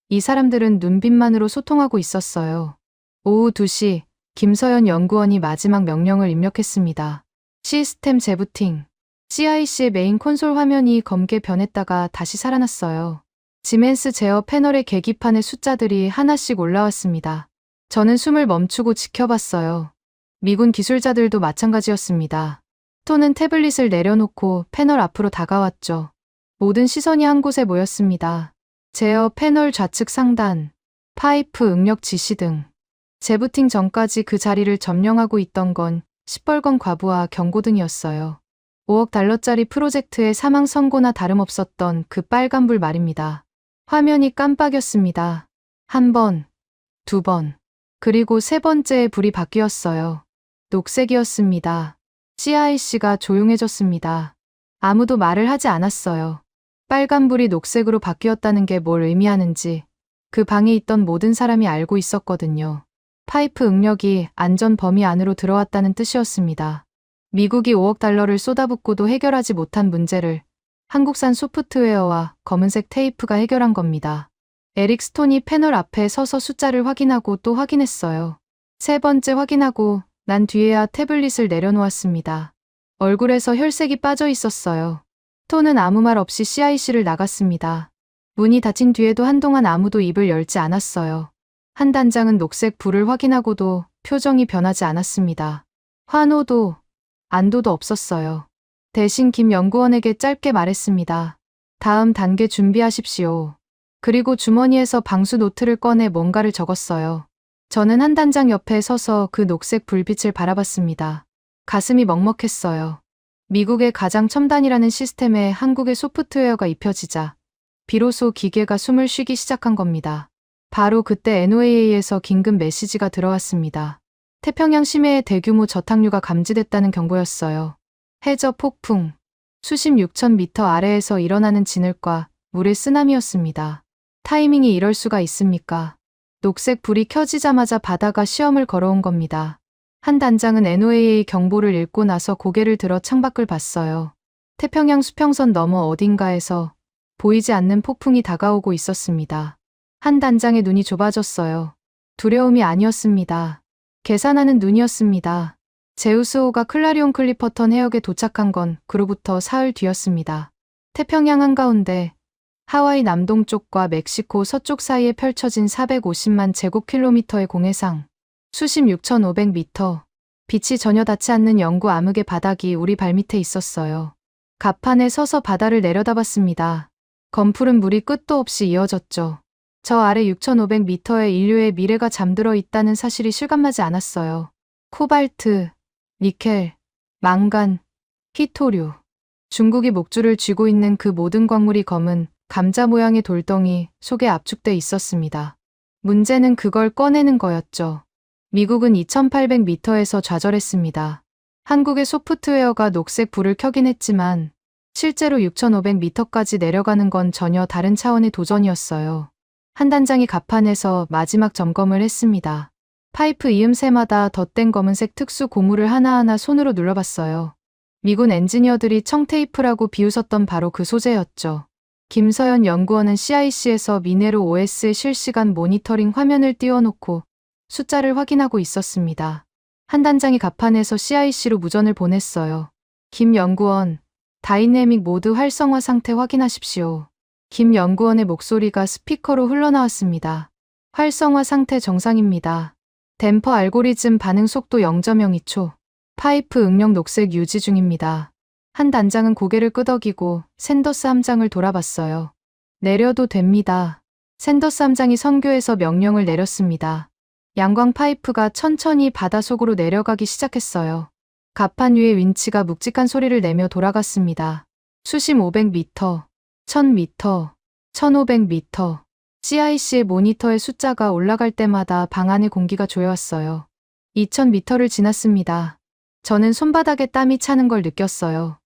이 사람들은 눈빛만으로 소통하고 있었어요. 오후 2시 김서연 연구원이 마지막 명령을 입력했습니다. 시스템 재부팅. CIC의 메인 콘솔 화면이 검게 변했다가 다시 살아났어요. 지멘스 제어 패널의 계기판의 숫자들이 하나씩 올라왔습니다. 저는 숨을 멈추고 지켜봤어요. 미군 기술자들도 마찬가지였습니다. 토는 태블릿을 내려놓고 패널 앞으로 다가왔죠. 모든 시선이 한 곳에 모였습니다. 제어 패널 좌측 상단, 파이프 응력 지시 등. 재부팅 전까지 그 자리를 점령하고 있던 건 시뻘건 과부와 경고등이었어요. 5억 달러짜리 프로젝트의 사망 선고나 다름없었던 그 빨간불 말입니다. 화면이 깜빡였습니다. 1번, 2번, 그리고 3번째에 불이 바뀌었어요. 녹색이었습니다. CIC가 조용해졌습니다. 아무도 말을 하지 않았어요. 빨간불이 녹색으로 바뀌었다는 게 뭘 의미하는지 그 방에 있던 모든 사람이 알고 있었거든요. 파이프 응력이 안전 범위 안으로 들어왔다는 뜻이었습니다. 미국이 5억 달러를 쏟아붓고도 해결하지 못한 문제를 한국산 소프트웨어와 검은색 테이프가 해결한 겁니다. 에릭 스톤이 패널 앞에 서서 숫자를 확인하고 또 확인했어요. 3번째 확인하고 난 뒤에야 태블릿을 내려놓았습니다. 얼굴에서 혈색이 빠져 있었어요. 톤은 아무 말 없이 CIC를 나갔습니다. 문이 닫힌 뒤에도 한동안 아무도 입을 열지 않았어요. 한 단장은 녹색 불을 확인하고도 표정이 변하지 않았습니다. 환호도 안도도 없었어요. 대신 김 연구원에게 짧게 말했습니다. 다음 단계 준비하십시오. 그리고 주머니에서 방수 노트를 꺼내 뭔가를 적었어요. 저는 한 단장 옆에 서서 그 녹색 불빛을 바라봤습니다. 가슴이 먹먹했어요. 미국의 가장 첨단이라는 시스템에 한국의 소프트웨어가 입혀지자 비로소 기계가 숨을 쉬기 시작한 겁니다. 바로 그때 NOAA에서 긴급 메시지가 들어왔습니다. 태평양 심해에 대규모 저탕류가 감지됐다는 경보였어요. 해저 폭풍, 수심 6,000m 아래에서 일어나는 진흙과 물의 쓰나미였습니다. 타이밍이 이럴 수가 있습니까? 녹색 불이 켜지자마자 바다가 시험을 걸어온 겁니다. 한 단장은 NOAA 경보를 읽고 나서 고개를 들어 창밖을 봤어요. 태평양 수평선 너머 어딘가에서 보이지 않는 폭풍이 다가오고 있었습니다. 한 단장의 눈이 좁아졌어요. 두려움이 아니었습니다. 계산하는 눈이었습니다. 제우스호가 클라리온 클리퍼턴 해역에 도착한 건 그로부터 사흘 뒤였습니다. 태평양 한가운데 하와이 남동쪽과 멕시코 서쪽 사이에 펼쳐진 450만 제곱킬로미터의 공해상, 수심 6,500m, 빛이 전혀 닿지 않는 영구 암흑의 바닥이 우리 발밑에 있었어요. 갑판에 서서 바다를 내려다봤습니다. 검푸른 물이 끝도 없이 이어졌죠. 저 아래 6,500m의 인류의 미래가 잠들어 있다는 사실이 실감나지 않았어요. 코발트, 니켈, 망간, 히토류. 중국이 목줄을 쥐고 있는 그 모든 광물이 검은 감자 모양의 돌덩이 속에 압축돼 있었습니다. 문제는 그걸 꺼내는 거였죠. 미국은 2,800m에서 좌절했습니다. 한국의 소프트웨어가 녹색 불을 켜긴 했지만 실제로 6,500m까지 내려가는 건 전혀 다른 차원의 도전이었어요. 한 단장이 갑판에서 마지막 점검을 했습니다. 파이프 이음새마다 덧댄 검은색 특수 고무를 하나하나 손으로 눌러봤어요. 미군 엔지니어들이 청테이프라고 비웃었던 바로 그 소재였죠. 김서연 연구원은 CIC에서 미네로 OS의 실시간 모니터링 화면을 띄워놓고 숫자를 확인하고 있었습니다. 한 단장이 갑판에서 CIC로 무전을 보냈어요. 김 연구원, 다이내믹 모드 활성화 상태 확인하십시오. 김 연구원의 목소리가 스피커로 흘러나왔습니다. 활성화 상태 정상입니다. 댐퍼 알고리즘 반응 속도 0.02초. 파이프 응력 녹색 유지 중입니다. 한 단장은 고개를 끄덕이고 샌더스 함장을 돌아봤어요. 내려도 됩니다. 샌더스 함장이 선교에서 명령을 내렸습니다. 양광 파이프가 천천히 바다 속으로 내려가기 시작했어요. 갑판 위에 윈치가 묵직한 소리를 내며 돌아갔습니다. 수심 500m, 1000m, 1500m. CIC의 모니터의 숫자가 올라갈 때마다 방 안의 공기가 조여왔어요. 2000m를 지났습니다. 저는 손바닥에 땀이 차는 걸 느꼈어요.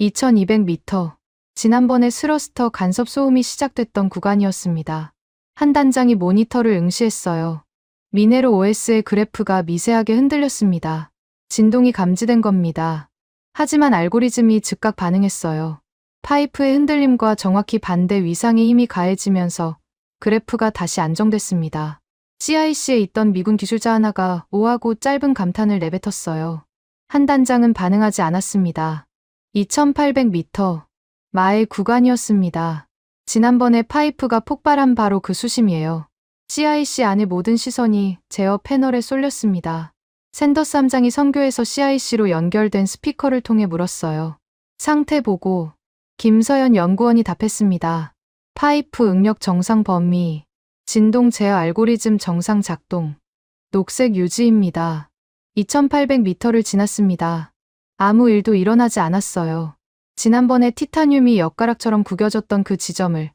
2200m. 지난번에 스러스터 간섭 소음이 시작됐던 구간이었습니다. 한 단장이 모니터를 응시했어요. 미네로 OS의 그래프가 미세하게 흔들렸습니다. 진동이 감지된 겁니다. 하지만 알고리즘이 즉각 반응했어요. 파이프의 흔들림과 정확히 반대 위상의 힘이 가해지면서 그래프가 다시 안정됐습니다. CIC에 있던 미군 기술자 하나가 오하고 짧은 감탄을 내뱉었어요. 한 단장은 반응하지 않았습니다. 2800m. 마의 구간이었습니다. 지난번에 파이프가 폭발한 바로 그 수심이에요. CIC 안의 모든 시선이 제어 패널에 쏠렸습니다. 샌더스 함장이 선교에서 CIC로 연결된 스피커를 통해 물었어요. 상태 보고. 김서연 연구원이 답했습니다. 파이프 응력 정상 범위. 진동 제어 알고리즘 정상 작동. 녹색 유지입니다. 2800m를 지났습니다. 아무 일도 일어나지 않았어요. 지난번에 티타늄이 엿가락처럼 구겨졌던 그 지점을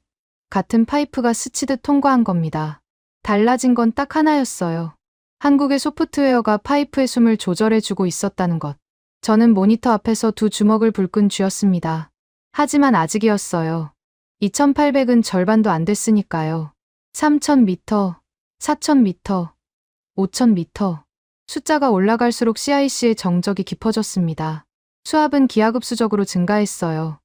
같은 파이프가 스치듯 통과한 겁니다. 달라진 건 딱 하나였어요. 한국의 소프트웨어가 파이프의 숨을 조절해주고 있었다는 것. 저는 모니터 앞에서 두 주먹을 불끈 쥐었습니다. 하지만 아직이었어요. 2800은 절반도 안 됐으니까요. 3000m, 4000m, 5000m. 숫자가 올라갈수록 CIC의 정적이 깊어졌습니다. 수압은 기하급수적으로 증가했어요.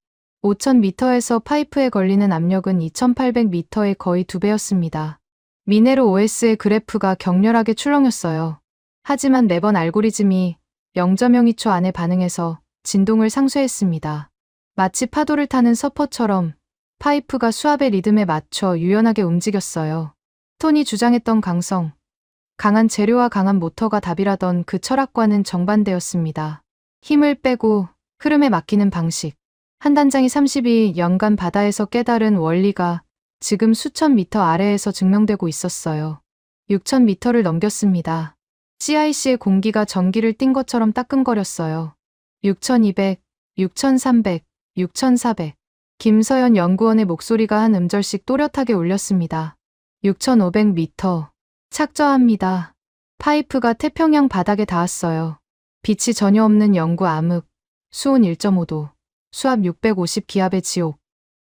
5000m에서 파이프에 걸리는 압력은 2800m의 거의 2배였습니다. 미네로 OS의 그래프가 격렬하게 출렁였어요. 하지만 매번 알고리즘이 0.02초 안에 반응해서 진동을 상쇄했습니다. 마치 파도를 타는 서퍼처럼 파이프가 수압의 리듬에 맞춰 유연하게 움직였어요. 톤이 주장했던 강성, 강한 재료와 강한 모터가 답이라던 그 철학과는 정반대였습니다. 힘을 빼고 흐름에 맡기는 방식. 한 단장이 32년간 바다에서 깨달은 원리가 지금 수천 미터 아래에서 증명되고 있었어요. 6000m를 넘겼습니다. CIC의 공기가 전기를 띈 것처럼 따끔거렸어요. 6200, 6300, 6400. 김서연 연구원의 목소리가 한 음절씩 또렷하게 울렸습니다. 6500m. 착저합니다. 파이프가 태평양 바닥에 닿았어요. 빛이 전혀 없는 영구 암흑, 수온 1.5도, 수압 650기압의 지옥.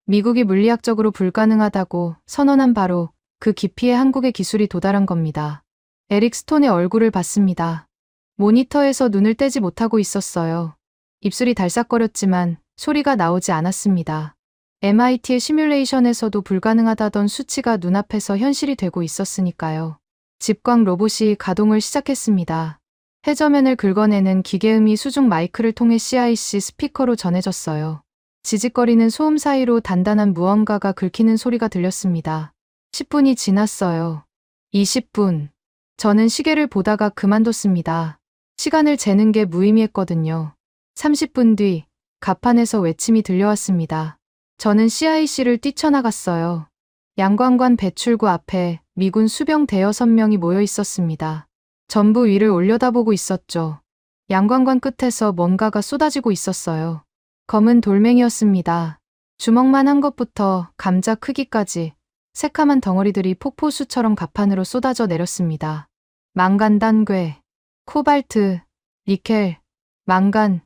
미국이 물리학적으로 불가능하다고 선언한 바로 그 깊이에 한국의 기술이 도달한 겁니다. 에릭 스톤의 얼굴을 봤습니다. 모니터에서 눈을 떼지 못하고 있었어요. 입술이 달싹거렸지만 소리가 나오지 않았습니다. MIT의 시뮬레이션에서도 불가능하다던 수치가 눈앞에서 현실이 되고 있었으니까요. 집광 로봇이 가동을 시작했습니다. 해저면을 긁어내는 기계음이 수중 마이크를 통해 CIC 스피커로 전해졌어요. 지직거리는 소음 사이로 단단한 무언가가 긁히는 소리가 들렸습니다. 10분이 지났어요. 20분. 저는 시계를 보다가 그만뒀습니다. 시간을 재는 게 무의미했거든요. 30분 뒤, 갑판에서 외침이 들려왔습니다. 저는 CIC를 뛰쳐나갔어요. 양관관 배출구 앞에 미군 수병 대여섯 명이 모여 있었습니다. 전부 위를 올려다보고 있었죠. 양관관 끝에서 뭔가가 쏟아지고 있었어요. 검은 돌멩이였습니다. 주먹만 한 것부터 감자 크기까지 새카만 덩어리들이 폭포수처럼 갑판으로 쏟아져 내렸습니다. 망간단괴, 코발트, 니켈, 망간,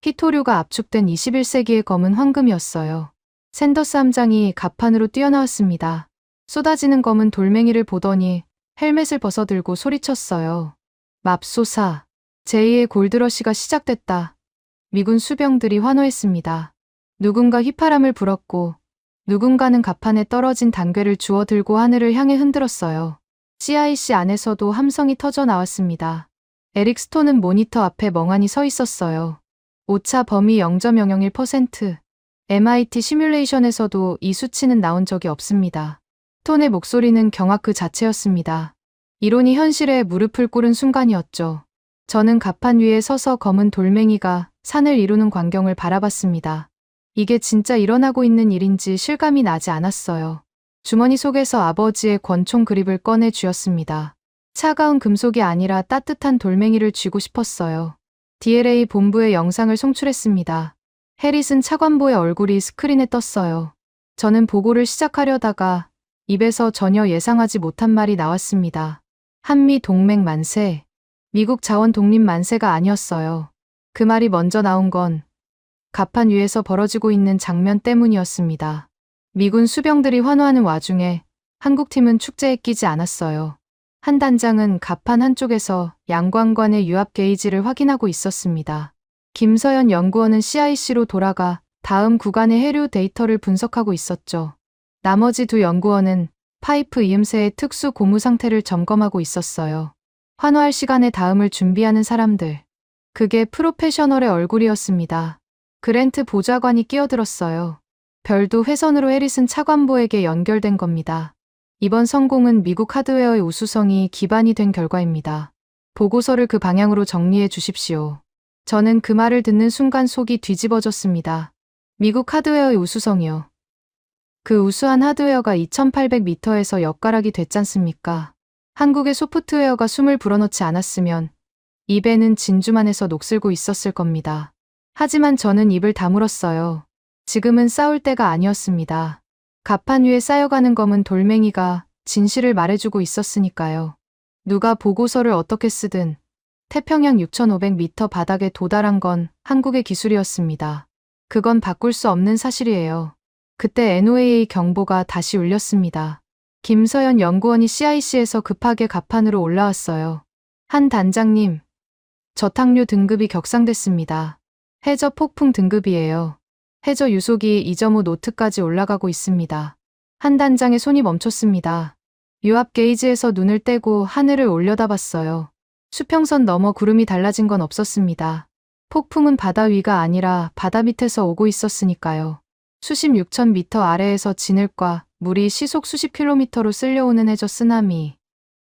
히토류가 압축된 21세기의 검은 황금이었어요. 샌더스 함장이 갑판으로 뛰어나왔습니다. 쏟아지는 검은 돌멩이를 보더니 헬멧을 벗어들고 소리쳤어요. 맙소사, 제2의 골드러시가 시작됐다. 미군 수병들이 환호했습니다. 누군가 휘파람을 불었고 누군가는 갑판에 떨어진 단괴를 주워 들고 하늘을 향해 흔들었어요. CIC 안에서도 함성이 터져 나왔습니다. 에릭 스톤은 모니터 앞에 멍하니 서 있었어요. 오차 범위 0.001%. MIT 시뮬레이션에서도 이 수치는 나온 적이 없습니다. 스톤의 목소리는 경악 그 자체였습니다. 이론이 현실에 무릎을 꿇은 순간이었죠. 저는 갑판 위에 서서 검은 돌멩이가 산을 이루는 광경을 바라봤습니다. 이게 진짜 일어나고 있는 일인지 실감이 나지 않았어요. 주머니 속에서 아버지의 권총 그립을 꺼내 쥐었습니다. 차가운 금속이 아니라 따뜻한 돌멩이를 쥐고 싶었어요. DLA 본부의 영상을 송출했습니다. 해릿은 차관보의 얼굴이 스크린에 떴어요. 저는 보고를 시작하려다가 입에서 전혀 예상하지 못한 말이 나왔습니다. 한미 동맹 만세. 미국 자원 독립 만세가 아니었어요. 그 말이 먼저 나온 건 갑판 위에서 벌어지고 있는 장면 때문이었습니다. 미군 수병들이 환호하는 와중에 한국팀은 축제에 끼지 않았어요. 한 단장은 갑판 한쪽에서 양관관의 유압 게이지를 확인하고 있었습니다. 김서연 연구원은 CIC로 돌아가 다음 구간의 해류 데이터를 분석하고 있었죠. 나머지 두 연구원은 파이프 이음새의 특수 고무 상태를 점검하고 있었어요. 환호할 시간에 다음을 준비하는 사람들. 그게 프로페셔널의 얼굴이었습니다. 그랜트 보좌관이 끼어들었어요. 별도 회선으로 해릿은 차관보에게 연결된 겁니다. 이번 성공은 미국 하드웨어의 우수성이 기반이 된 결과입니다. 보고서를 그 방향으로 정리해 주십시오. 저는 그 말을 듣는 순간 속이 뒤집어졌습니다. 미국 하드웨어의 우수성이요. 그 우수한 하드웨어가 2800m에서 역가락이 됐잖습니까? 한국의 소프트웨어가 숨을 불어넣지 않았으면 이 배는 진주만에서 녹슬고 있었을 겁니다. 하지만 저는 입을 다물었어요. 지금은 싸울 때가 아니었습니다. 갑판 위에 쌓여가는 검은 돌멩이가 진실을 말해주고 있었으니까요. 누가 보고서를 어떻게 쓰든 태평양 6500m 바닥에 도달한 건 한국의 기술이었습니다. 그건 바꿀 수 없는 사실이에요. 그때 NOAA 경보가 다시 울렸습니다. 김서연 연구원이 CIC에서 급하게 갑판으로 올라왔어요. 한 단장님, 저탕류 등급이 격상됐습니다. 해저 폭풍 등급이에요. 해저 유속이 2.5 노트까지 올라가고 있습니다. 한 단장의 손이 멈췄습니다. 유압 게이지에서 눈을 떼고 하늘을 올려다봤어요. 수평선 너머 구름이 달라진 건 없었습니다. 폭풍은 바다 위가 아니라 바다 밑에서 오고 있었으니까요. 수심 6000m 아래에서 진흙과 물이 시속 수십 킬로미터로 쓸려오는 해저 쓰나미.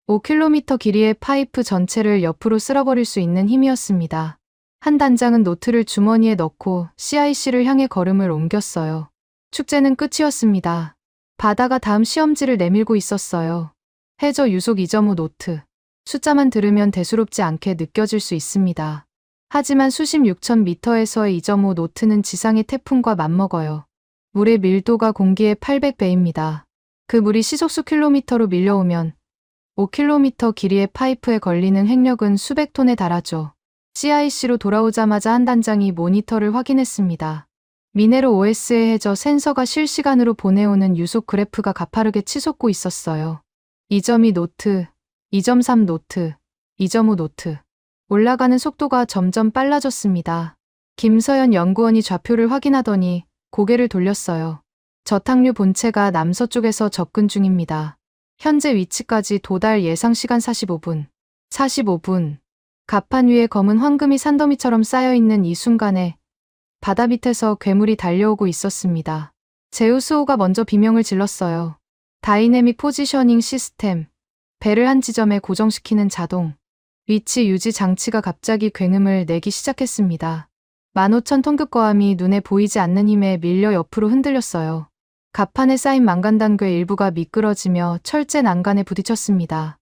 5km 길이의 파이프 전체를 옆으로 쓸어버릴 수 있는 힘이었습니다. 한 단장은 노트를 주머니에 넣고 CIC를 향해 걸음을 옮겼어요. 축제는 끝이었습니다. 바다가 다음 시험지를 내밀고 있었어요. 해저 유속 2.5 노트. 숫자만 들으면 대수롭지 않게 느껴질 수 있습니다. 하지만 수심 6000m에서의 2.5 노트는 지상의 태풍과 맞먹어요. 물의 밀도가 공기의 800배입니다. 그 물이 시속 킬로미터로 밀려오면 5km 길이의 파이프에 걸리는 횡력은 수백 톤에 달하죠. CIC로 돌아오자마자 한 단장이 모니터를 확인했습니다. 미네로 OS의 해저 센서가 실시간으로 보내오는 유속 그래프가 가파르게 치솟고 있었어요. 2.2 노트, 2.3 노트, 2.5 노트. 올라가는 속도가 점점 빨라졌습니다. 김서연 연구원이 좌표를 확인하더니 고개를 돌렸어요. 저탕류 본체가 남서쪽에서 접근 중입니다. 현재 위치까지 도달 예상 시간 45분. 45분. 갑판 위에 검은 황금이 산더미처럼 쌓여있는 이 순간에 바다 밑에서 괴물이 달려오고 있었습니다. 제우스호가 먼저 비명을 질렀어요. 다이내믹 포지셔닝 시스템. 배를 한 지점에 고정시키는 자동. 위치 유지 장치가 갑자기 굉음을 내기 시작했습니다. 15,000톤급 거함이 눈에 보이지 않는 힘에 밀려 옆으로 흔들렸어요. 갑판에 쌓인 망간단괴 일부가 미끄러지며 철제 난간에 부딪혔습니다.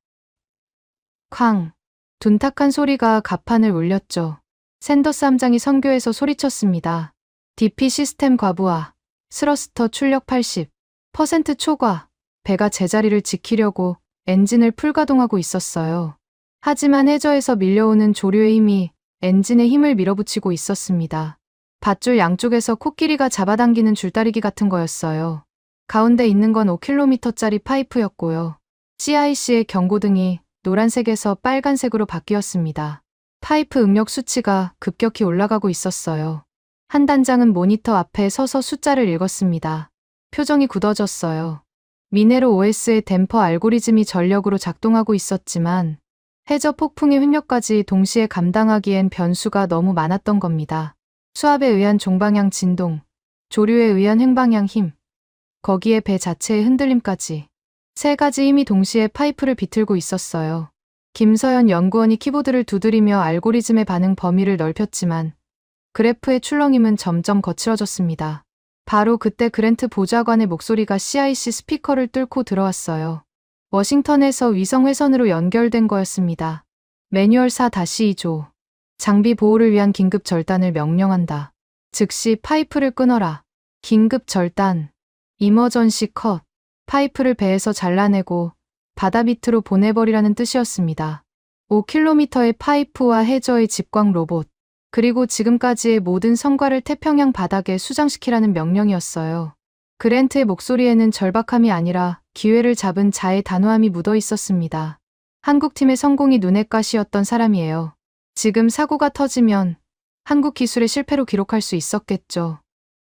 쾅! 둔탁한 소리가 갑판을 울렸죠. 샌더스 함장이 선교에서 소리쳤습니다. DP 시스템 과부하. 스러스터 출력 80% 초과. 배가 제자리를 지키려고 엔진을 풀가동하고 있었어요. 하지만 해저에서 밀려오는 조류의 힘이 엔진의 힘을 밀어붙이고 있었습니다. 밧줄 양쪽에서 코끼리가 잡아당기는 줄다리기 같은 거였어요. 가운데 있는 건 5km짜리 파이프였고요. CIC의 경고등이 노란색에서 빨간색으로 바뀌었습니다. 파이프 응력 수치가 급격히 올라가고 있었어요. 한 단장은 모니터 앞에 서서 숫자를 읽었습니다. 표정이 굳어졌어요. 미네로 OS의 댐퍼 알고리즘이 전력으로 작동하고 있었지만 해저 폭풍의 횡력까지 동시에 감당하기엔 변수가 너무 많았던 겁니다. 수압에 의한 종방향 진동, 조류에 의한 횡방향 힘, 거기에 배 자체의 흔들림까지. 세 가지 힘이 동시에 파이프를 비틀고 있었어요. 김서연 연구원이 키보드를 두드리며 알고리즘의 반응 범위를 넓혔지만 그래프의 출렁임은 점점 거칠어졌습니다. 바로 그때 그랜트 보좌관의 목소리가 CIC 스피커를 뚫고 들어왔어요. 워싱턴에서 위성 회선으로 연결된 거였습니다. 매뉴얼 4-2조. 장비 보호를 위한 긴급 절단을 명령한다. 즉시 파이프를 끊어라. 긴급 절단. 이머전시 컷. 파이프를 배에서 잘라내고 바다 밑으로 보내버리라는 뜻이었습니다. 5km의 파이프와 해저의 집광 로봇. 그리고 지금까지의 모든 성과를 태평양 바닥에 수장시키라는 명령이었어요. 그랜트의 목소리에는 절박함이 아니라 기회를 잡은 자의 단호함이 묻어 있었습니다. 한국팀의 성공이 눈에 가시였던 사람이에요. 지금 사고가 터지면 한국 기술의 실패로 기록할 수 있었겠죠.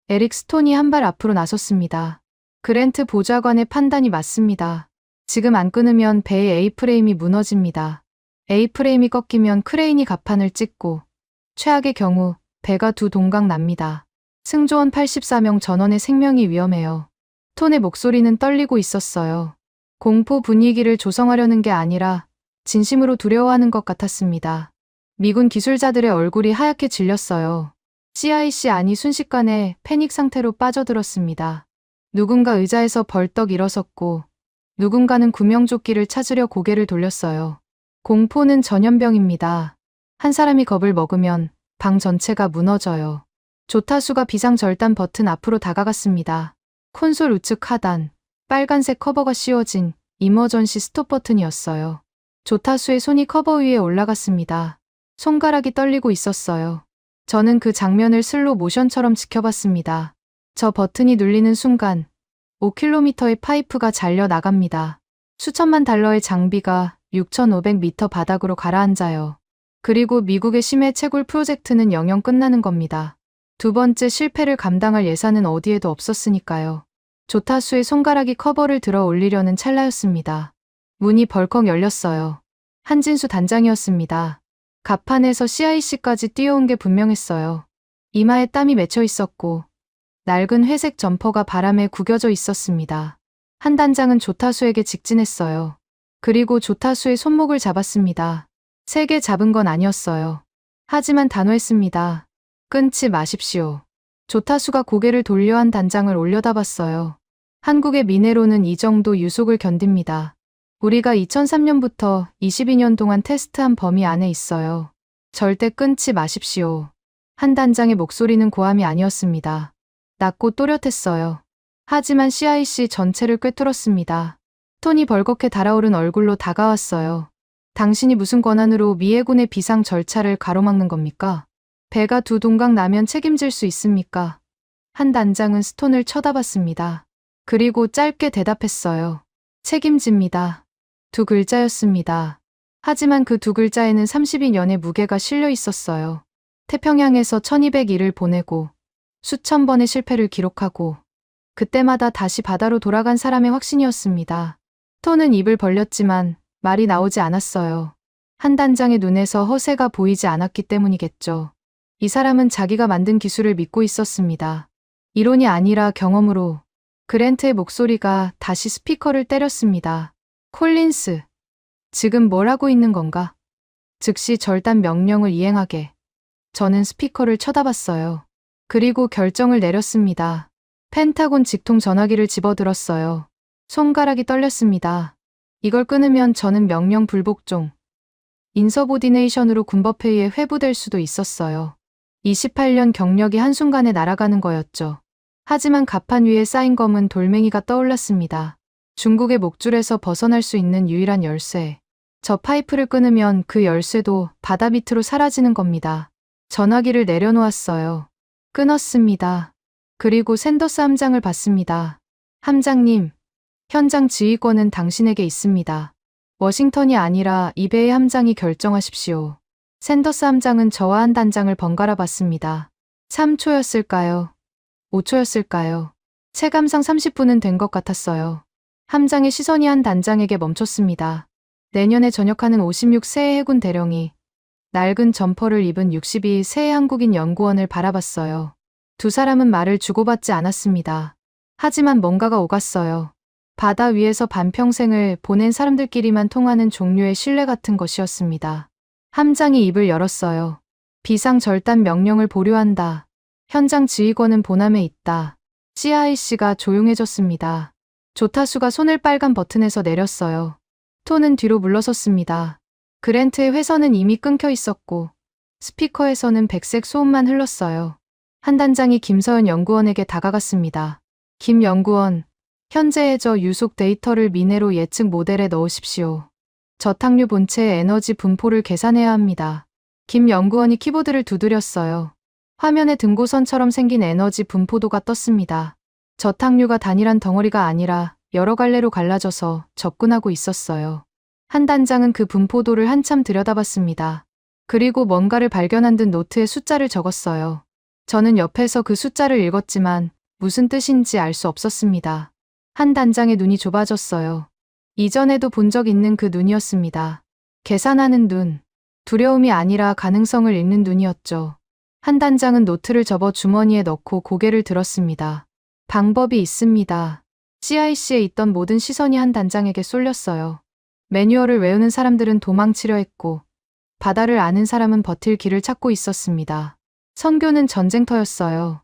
에릭 스톤이 한 발 앞으로 나섰습니다. 그랜트 보좌관의 판단이 맞습니다. 지금 안 끊으면 배의 A프레임이 무너집니다. A프레임이 꺾이면 크레인이 갑판을 찍고 최악의 경우 배가 두 동강 납니다. 승조원 84명 전원의 생명이 위험해요. 톤의 목소리는 떨리고 있었어요. 공포 분위기를 조성하려는 게 아니라 진심으로 두려워하는 것 같았습니다. 미군 기술자들의 얼굴이 하얗게 질렸어요. CIC 안이 순식간에 패닉 상태로 빠져들었습니다. 누군가 의자에서 벌떡 일어섰고 누군가는 구명조끼를 찾으려 고개를 돌렸어요. 공포는 전염병입니다. 한 사람이 겁을 먹으면 방 전체가 무너져요. 조타수가 비상절단 버튼 앞으로 다가갔습니다. 콘솔 우측 하단, 빨간색 커버가 씌워진 이머전시 스톱 버튼이었어요. 조타수의 손이 커버 위에 올라갔습니다. 손가락이 떨리고 있었어요. 저는 그 장면을 슬로 모션처럼 지켜봤습니다. 저 버튼이 눌리는 순간 5km의 파이프가 잘려 나갑니다. 수천만 달러의 장비가 6,500m 바닥으로 가라앉아요. 그리고 미국의 심해 채굴 프로젝트는 영영 끝나는 겁니다. 두 번째 실패를 감당할 예산은 어디에도 없었으니까요. 조타수의 손가락이 커버를 들어 올리려는 찰나였습니다. 문이 벌컥 열렸어요. 한진수 단장이었습니다. 갑판에서 CIC까지 뛰어온 게 분명했어요. 이마에 땀이 맺혀 있었고 낡은 회색 점퍼가 바람에 구겨져 있었습니다. 한 단장은 조타수에게 직진했어요. 그리고 조타수의 손목을 잡았습니다. 세게 잡은 건 아니었어요. 하지만 단호했습니다. 끊지 마십시오. 조타수가 고개를 돌려 한 단장을 올려다봤어요. 한국의 미네로는 이 정도 유속을 견딥니다. 우리가 2003년부터 22년 동안 테스트한 범위 안에 있어요. 절대 끊지 마십시오. 한 단장의 목소리는 고함이 아니었습니다. 낮고 또렷했어요. 하지만 CIC 전체를 꿰뚫었습니다. 톤이 벌겋게 달아오른 얼굴로 다가왔어요. 당신이 무슨 권한으로 미 해군의 비상 절차를 가로막는 겁니까? 배가 두 동강 나면 책임질 수 있습니까? 한 단장은 스톤을 쳐다봤습니다. 그리고 짧게 대답했어요. 책임집니다. 두 글자였습니다. 하지만 그 두 글자에는 32년의 무게가 실려 있었어요. 태평양에서 1200일을 보내고 수천 번의 실패를 기록하고 그때마다 다시 바다로 돌아간 사람의 확신이었습니다. 톤은 입을 벌렸지만 말이 나오지 않았어요. 한 단장의 눈에서 허세가 보이지 않았기 때문이겠죠. 이 사람은 자기가 만든 기술을 믿고 있었습니다. 이론이 아니라 경험으로. 그랜트의 목소리가 다시 스피커를 때렸습니다. 콜린스, 지금 뭘 하고 있는 건가? 즉시 절단 명령을 이행하게. 저는 스피커를 쳐다봤어요. 그리고 결정을 내렸습니다. 펜타곤 직통 전화기를 집어들었어요. 손가락이 떨렸습니다. 이걸 끊으면 저는 명령 불복종. 인서보디네이션으로 군법회의에 회부될 수도 있었어요. 28년 경력이 한순간에 날아가는 거였죠. 하지만 갑판 위에 쌓인 검은 돌멩이가 떠올랐습니다. 중국의 목줄에서 벗어날 수 있는 유일한 열쇠. 저 파이프를 끊으면 그 열쇠도 바다 밑으로 사라지는 겁니다. 전화기를 내려놓았어요. 끊었습니다. 그리고 샌더스 함장을 봤습니다. 함장님, 현장 지휘권은 당신에게 있습니다. 워싱턴이 아니라 이베의 함장이 결정하십시오. 샌더스 함장은 저와 한 단장을 번갈아 봤습니다. 3초였을까요? 5초였을까요? 체감상 30분은 된 것 같았어요. 함장의 시선이 한 단장에게 멈췄습니다. 내년에 전역하는 56세의 해군 대령이 낡은 점퍼를 입은 62세의 한국인 연구원을 바라봤어요. 두 사람은 말을 주고받지 않았습니다. 하지만 뭔가가 오갔어요. 바다 위에서 반평생을 보낸 사람들끼리만 통하는 종류의 신뢰 같은 것이었습니다. 함장이 입을 열었어요. 비상절단 명령을 보류한다. 현장 지휘권은 보남에 있다. CIC가 조용해졌습니다. 조타수가 손을 빨간 버튼에서 내렸어요. 톤은 뒤로 물러섰습니다. 그랜트의 회선은 이미 끊겨 있었고 스피커에서는 백색 소음만 흘렀어요. 한 단장이 김서연 연구원에게 다가갔습니다. 김 연구원, 현재 해저 유속 데이터를 미네로 예측 모델에 넣으십시오. 저탕류 본체의 에너지 분포를 계산해야 합니다. 김 연구원이 키보드를 두드렸어요. 화면에 등고선처럼 생긴 에너지 분포도가 떴습니다. 저탕류가 단일한 덩어리가 아니라 여러 갈래로 갈라져서 접근하고 있었어요. 한 단장은 그 분포도를 한참 들여다봤습니다. 그리고 뭔가를 발견한 듯 노트에 숫자를 적었어요. 저는 옆에서 그 숫자를 읽었지만 무슨 뜻인지 알 수 없었습니다. 한 단장의 눈이 좁아졌어요. 이전에도 본 적 있는 그 눈이었습니다. 계산하는 눈, 두려움이 아니라 가능성을 읽는 눈이었죠. 한 단장은 노트를 접어 주머니에 넣고 고개를 들었습니다. 방법이 있습니다. CIC에 있던 모든 시선이 한 단장에게 쏠렸어요. 매뉴얼을 외우는 사람들은 도망치려 했고 바다를 아는 사람은 버틸 길을 찾고 있었습니다. 선교는 전쟁터였어요.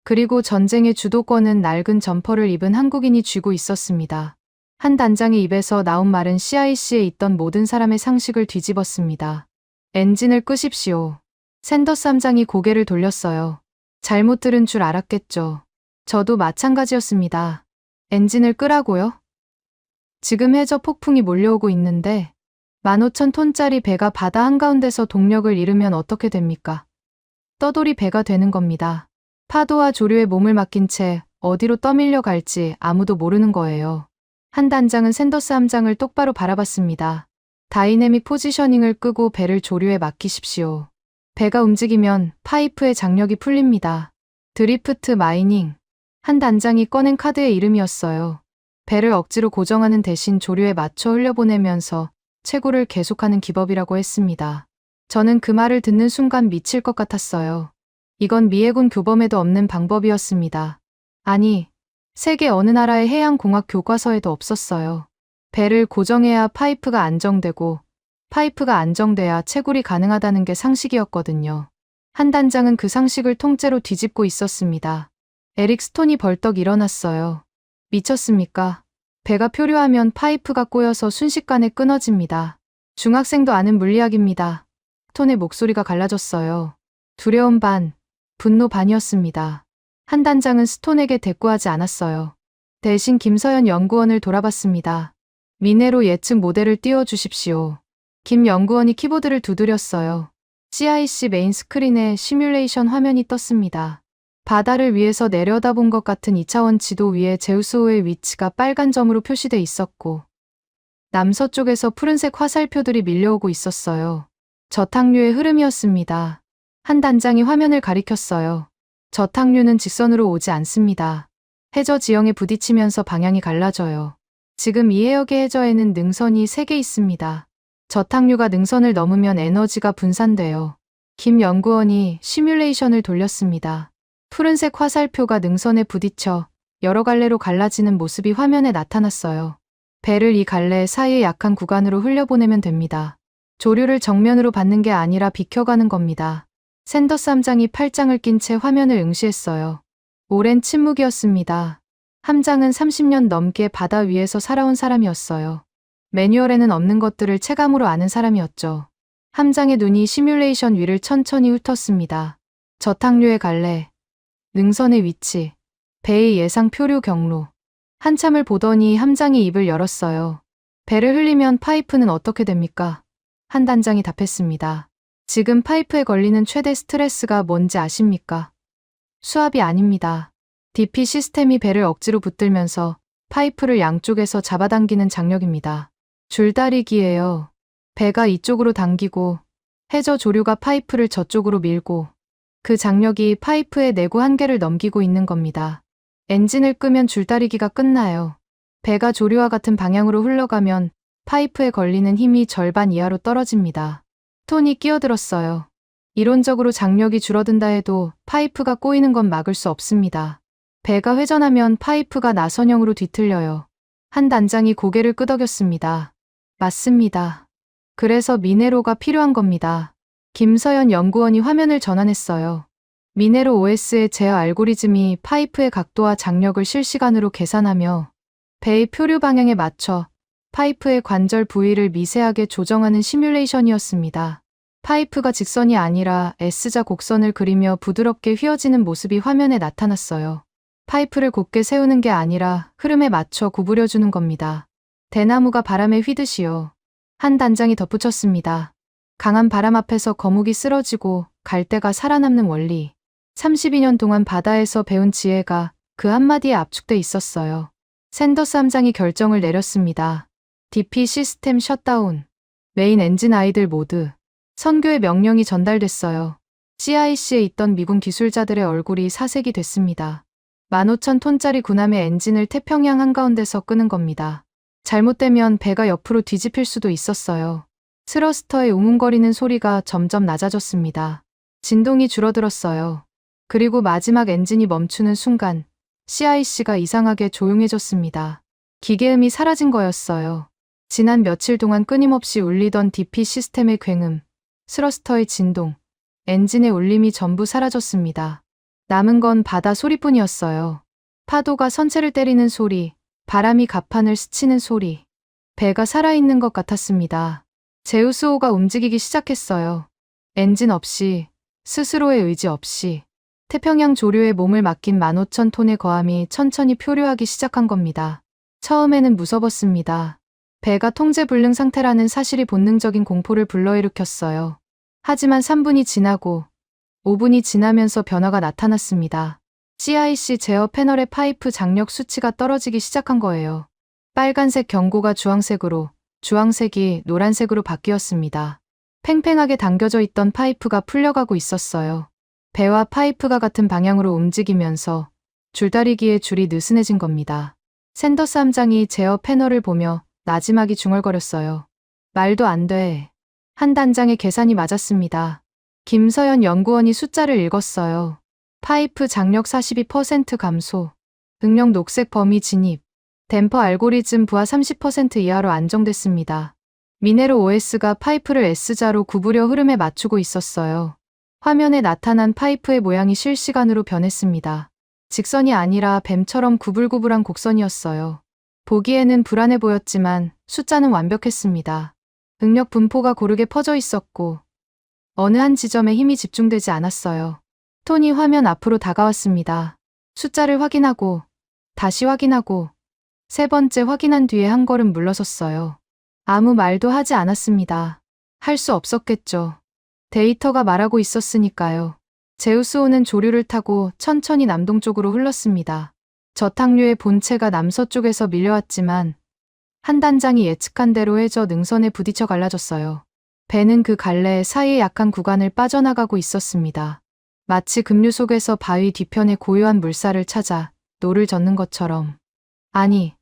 그리고 전쟁의 주도권은 낡은 점퍼를 입은 한국인이 쥐고 있었습니다. 한 단장의 입에서 나온 말은 CIC에 있던 모든 사람의 상식을 뒤집었습니다. 엔진을 끄십시오. 샌더스 함장이 고개를 돌렸어요. 잘못 들은 줄 알았겠죠. 저도 마찬가지였습니다. 엔진을 끄라고요? 지금 해저 폭풍이 몰려오고 있는데 15,000톤짜리 배가 바다 한가운데서 동력을 잃으면 어떻게 됩니까? 떠돌이 배가 되는 겁니다. 파도와 조류에 몸을 맡긴 채 어디로 떠밀려 갈지 아무도 모르는 거예요. 한 단장은 샌더스 함장을 똑바로 바라봤습니다. 다이내믹 포지셔닝을 끄고 배를 조류에 맡기십시오. 배가 움직이면 파이프의 장력이 풀립니다. 드리프트 마이닝. 한 단장이 꺼낸 카드의 이름이었어요. 배를 억지로 고정하는 대신 조류에 맞춰 흘려보내면서 채굴을 계속하는 기법이라고 했습니다. 저는 그 말을 듣는 순간 미칠 것 같았어요. 이건 미해군 교범에도 없는 방법이었습니다. 아니, 세계 어느 나라의 해양공학 교과서에도 없었어요. 배를 고정해야 파이프가 안정되고 파이프가 안정돼야 채굴이 가능하다는 게 상식이었거든요. 한 단장은 그 상식을 통째로 뒤집고 있었습니다. 에릭 스톤이 벌떡 일어났어요. 미쳤습니까? 배가 표류하면 파이프가 꼬여서 순식간에 끊어집니다. 중학생도 아는 물리학입니다. 스톤의 목소리가 갈라졌어요. 두려움 반, 분노 반이었습니다. 한 단장은 스톤에게 대꾸하지 않았어요. 대신 김서연 연구원을 돌아봤습니다. 미네로 예측 모델을 띄워주십시오. 김 연구원이 키보드를 두드렸어요. CIC 메인 스크린에 시뮬레이션 화면이 떴습니다. 바다를 위에서 내려다본 것 같은 2차원 지도 위에 제우스호의 위치가 빨간 점으로 표시돼 있었고 남서쪽에서 푸른색 화살표들이 밀려오고 있었어요. 저탕류의 흐름이었습니다. 한 단장이 화면을 가리켰어요. 저탕류는 직선으로 오지 않습니다. 해저 지형에 부딪히면서 방향이 갈라져요. 지금 이 해역의 해저에는 능선이 3개 있습니다. 저탕류가 능선을 넘으면 에너지가 분산돼요. 김 연구원이 시뮬레이션을 돌렸습니다. 푸른색 화살표가 능선에 부딪혀 여러 갈래로 갈라지는 모습이 화면에 나타났어요. 배를 이 갈래 사이의 약한 구간으로 흘려보내면 됩니다. 조류를 정면으로 받는 게 아니라 비켜가는 겁니다. 샌더스 함장이 팔짱을 낀 채 화면을 응시했어요. 오랜 침묵이었습니다. 함장은 30년 넘게 바다 위에서 살아온 사람이었어요. 매뉴얼에는 없는 것들을 체감으로 아는 사람이었죠. 함장의 눈이 시뮬레이션 위를 천천히 훑었습니다. 저탕류의 갈래, 능선의 위치, 배의 예상 표류 경로. 한참을 보더니 함장이 입을 열었어요. 배를 흘리면 파이프는 어떻게 됩니까? 한 단장이 답했습니다. 지금 파이프에 걸리는 최대 스트레스가 뭔지 아십니까? 수압이 아닙니다. DP 시스템이 배를 억지로 붙들면서 파이프를 양쪽에서 잡아당기는 장력입니다. 줄다리기예요. 배가 이쪽으로 당기고 해저 조류가 파이프를 저쪽으로 밀고 그 장력이 파이프의 내구 한계를 넘기고 있는 겁니다. 엔진을 끄면 줄다리기가 끝나요. 배가 조류와 같은 방향으로 흘러가면 파이프에 걸리는 힘이 절반 이하로 떨어집니다. 톤이 끼어들었어요. 이론적으로 장력이 줄어든다 해도 파이프가 꼬이는 건 막을 수 없습니다. 배가 회전하면 파이프가 나선형으로 뒤틀려요. 한 단장이 고개를 끄덕였습니다. 맞습니다. 그래서 미네로가 필요한 겁니다. 김서연 연구원이 화면을 전환했어요. 미네로 OS의 제어 알고리즘이 파이프의 각도와 장력을 실시간으로 계산하며 배의 표류 방향에 맞춰 파이프의 관절 부위를 미세하게 조정하는 시뮬레이션이었습니다. 파이프가 직선이 아니라 S자 곡선을 그리며 부드럽게 휘어지는 모습이 화면에 나타났어요. 파이프를 곧게 세우는 게 아니라 흐름에 맞춰 구부려주는 겁니다. 대나무가 바람에 휘듯이요. 한 단장이 덧붙였습니다. 강한 바람 앞에서 거북이 쓰러지고 갈대가 살아남는 원리. 32년 동안 바다에서 배운 지혜가 그 한마디에 압축돼 있었어요. 샌더스 함장이 결정을 내렸습니다. DP 시스템 셧다운. 메인 엔진 아이들 모두. 선교의 명령이 전달됐어요. CIC에 있던 미군 기술자들의 얼굴이 사색이 됐습니다. 15,000톤짜리 군함의 엔진을 태평양 한가운데서 끄는 겁니다. 잘못되면 배가 옆으로 뒤집힐 수도 있었어요. 스러스터의 웅웅거리는 소리가 점점 낮아졌습니다. 진동이 줄어들었어요. 그리고 마지막 엔진이 멈추는 순간 CIC가 이상하게 조용해졌습니다. 기계음이 사라진 거였어요. 지난 며칠 동안 끊임없이 울리던 DP 시스템의 굉음, 스러스터의 진동, 엔진의 울림이 전부 사라졌습니다. 남은 건 바다 소리뿐이었어요. 파도가 선체를 때리는 소리, 바람이 갑판을 스치는 소리. 배가 살아있는 것 같았습니다. 제우스호가 움직이기 시작했어요. 엔진 없이, 스스로의 의지 없이. 태평양 조류에 몸을 맡긴 15,000톤의 거함이 천천히 표류하기 시작한 겁니다. 처음에는 무서웠습니다. 배가 통제불능 상태라는 사실이 본능적인 공포를 불러일으켰어요. 하지만 3분이 지나고 5분이 지나면서 변화가 나타났습니다. CIC 제어 패널의 파이프 장력 수치가 떨어지기 시작한 거예요. 빨간색 경고가 주황색으로, 주황색이 노란색으로 바뀌었습니다. 팽팽하게 당겨져 있던 파이프가 풀려가고 있었어요. 배와 파이프가 같은 방향으로 움직이면서 줄다리기의 줄이 느슨해진 겁니다. 샌더스 함장이 제어 패널을 보며 나지막이 중얼거렸어요. 말도 안 돼. 한 단장의 계산이 맞았습니다. 김서연 연구원이 숫자를 읽었어요. 파이프 장력 42% 감소, 응력 녹색 범위 진입, 댐퍼 알고리즘 부하 30% 이하로 안정됐습니다. 미네로 OS가 파이프를 S자로 구부려 흐름에 맞추고 있었어요. 화면에 나타난 파이프의 모양이 실시간으로 변했습니다. 직선이 아니라 뱀처럼 구불구불한 곡선이었어요. 보기에는 불안해 보였지만 숫자는 완벽했습니다. 응력 분포가 고르게 퍼져 있었고 어느 한 지점에 힘이 집중되지 않았어요. 톤이 화면 앞으로 다가왔습니다. 숫자를 확인하고 다시 확인하고 세 번째 확인한 뒤에 한 걸음 물러섰어요. 아무 말도 하지 않았습니다. 할 수 없었겠죠. 데이터가 말하고 있었으니까요. 제우스호는 조류를 타고 천천히 남동쪽으로 흘렀습니다. 저탕류의 본체가 남서쪽에서 밀려왔지만 한 단장이 예측한 대로 해저 능선에 부딪혀 갈라졌어요. 배는 그 갈래 사이의 약한 구간을 빠져나가고 있었습니다. 마치 급류 속에서 바위 뒤편의 고요한 물살을 찾아 노를 젓는 것처럼. 아니,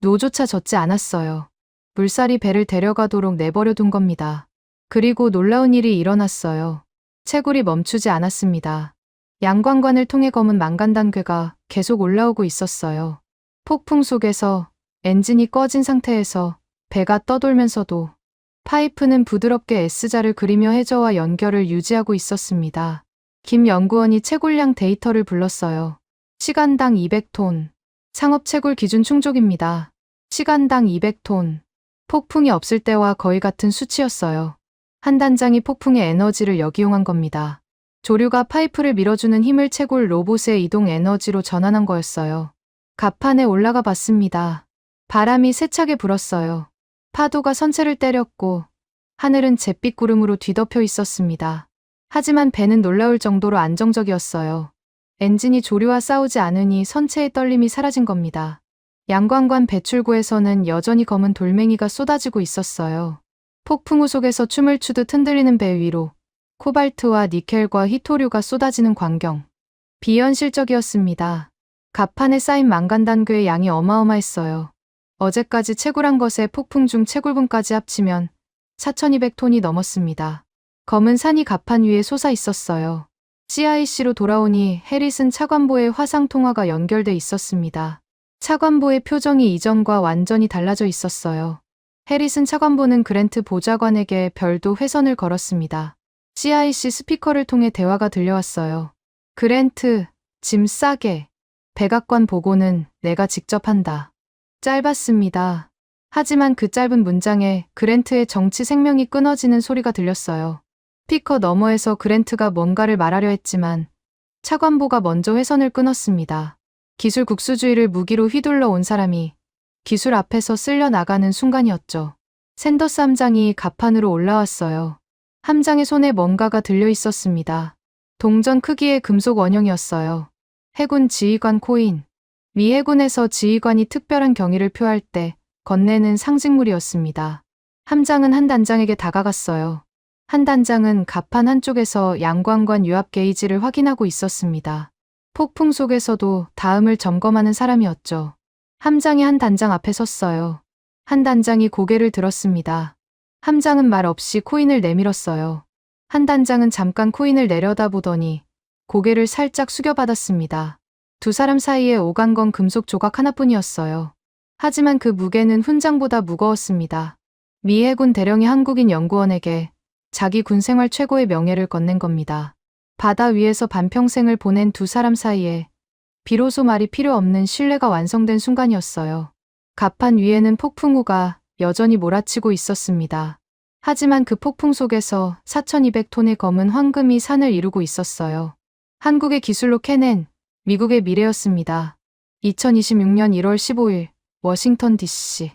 노조차 젓지 않았어요. 물살이 배를 데려가도록 내버려 둔 겁니다. 그리고 놀라운 일이 일어났어요. 채굴이 멈추지 않았습니다. 양광관을 통해 검은 망간단괴가 계속 올라오고 있었어요. 폭풍 속에서 엔진이 꺼진 상태에서 배가 떠돌면서도 파이프는 부드럽게 S자를 그리며 해저와 연결을 유지하고 있었습니다. 김 연구원이 채굴량 데이터를 불렀어요. 시간당 200톤. 상업 채굴 기준 충족입니다. 시간당 200톤. 폭풍이 없을 때와 거의 같은 수치였어요. 한 단장이 폭풍의 에너지를 역이용한 겁니다. 조류가 파이프를 밀어주는 힘을 채굴 로봇의 이동 에너지로 전환한 거였어요. 갑판에 올라가 봤습니다. 바람이 세차게 불었어요. 파도가 선체를 때렸고 하늘은 잿빛 구름으로 뒤덮여 있었습니다. 하지만 배는 놀라울 정도로 안정적이었어요. 엔진이 조류와 싸우지 않으니 선체의 떨림이 사라진 겁니다. 양광관 배출구에서는 여전히 검은 돌멩이가 쏟아지고 있었어요. 폭풍우 속에서 춤을 추듯 흔들리는 배 위로 코발트와 니켈과 히토류가 쏟아지는 광경. 비현실적이었습니다. 갑판에 쌓인 망간단괴의 양이 어마어마했어요. 어제까지 채굴한 것에 폭풍 중 채굴분까지 합치면 4,200톤이 넘었습니다. 검은 산이 갑판 위에 솟아 있었어요. CIC로 돌아오니 해리슨 차관보의 화상 통화가 연결돼 있었습니다. 차관보의 표정이 이전과 완전히 달라져 있었어요. 해리슨 차관보는 그랜트 보좌관에게 별도 회선을 걸었습니다. CIC 스피커를 통해 대화가 들려왔어요. 그랜트, 짐 싸게. 백악관 보고는 내가 직접 한다. 짧았습니다. 하지만 그 짧은 문장에 그랜트의 정치 생명이 끊어지는 소리가 들렸어요. 스피커 너머에서 그랜트가 뭔가를 말하려 했지만 차관보가 먼저 회선을 끊었습니다. 기술 국수주의를 무기로 휘둘러 온 사람이 기술 앞에서 쓸려 나가는 순간이었죠. 샌더스 함장이 갑판으로 올라왔어요. 함장의 손에 뭔가가 들려 있었습니다. 동전 크기의 금속 원형이었어요. 해군 지휘관 코인. 미 해군에서 지휘관이 특별한 경의를 표할 때 건네는 상징물이었습니다. 함장은 한 단장에게 다가갔어요. 한 단장은 갑판 한쪽에서 양광관 유압 게이지를 확인하고 있었습니다. 폭풍 속에서도 다음을 점검하는 사람이었죠. 함장이 한 단장 앞에 섰어요. 한 단장이 고개를 들었습니다. 함장은 말 없이 코인을 내밀었어요. 한 단장은 잠깐 코인을 내려다보더니 고개를 살짝 숙여받았습니다. 두 사람 사이에 오간 건 금속 조각 하나뿐이었어요. 하지만 그 무게는 훈장보다 무거웠습니다. 미 해군 대령이 한국인 연구원에게 자기 군생활 최고의 명예를 건넨 겁니다. 바다 위에서 반평생을 보낸 두 사람 사이에 비로소 말이 필요 없는 신뢰가 완성된 순간이었어요. 갑판 위에는 폭풍우가 여전히 몰아치고 있었습니다. 하지만 그 폭풍 속에서 4,200톤의 검은 황금이 산을 이루고 있었어요. 한국의 기술로 캐낸 미국의 미래였습니다. 2026년 1월 15일 워싱턴 DC.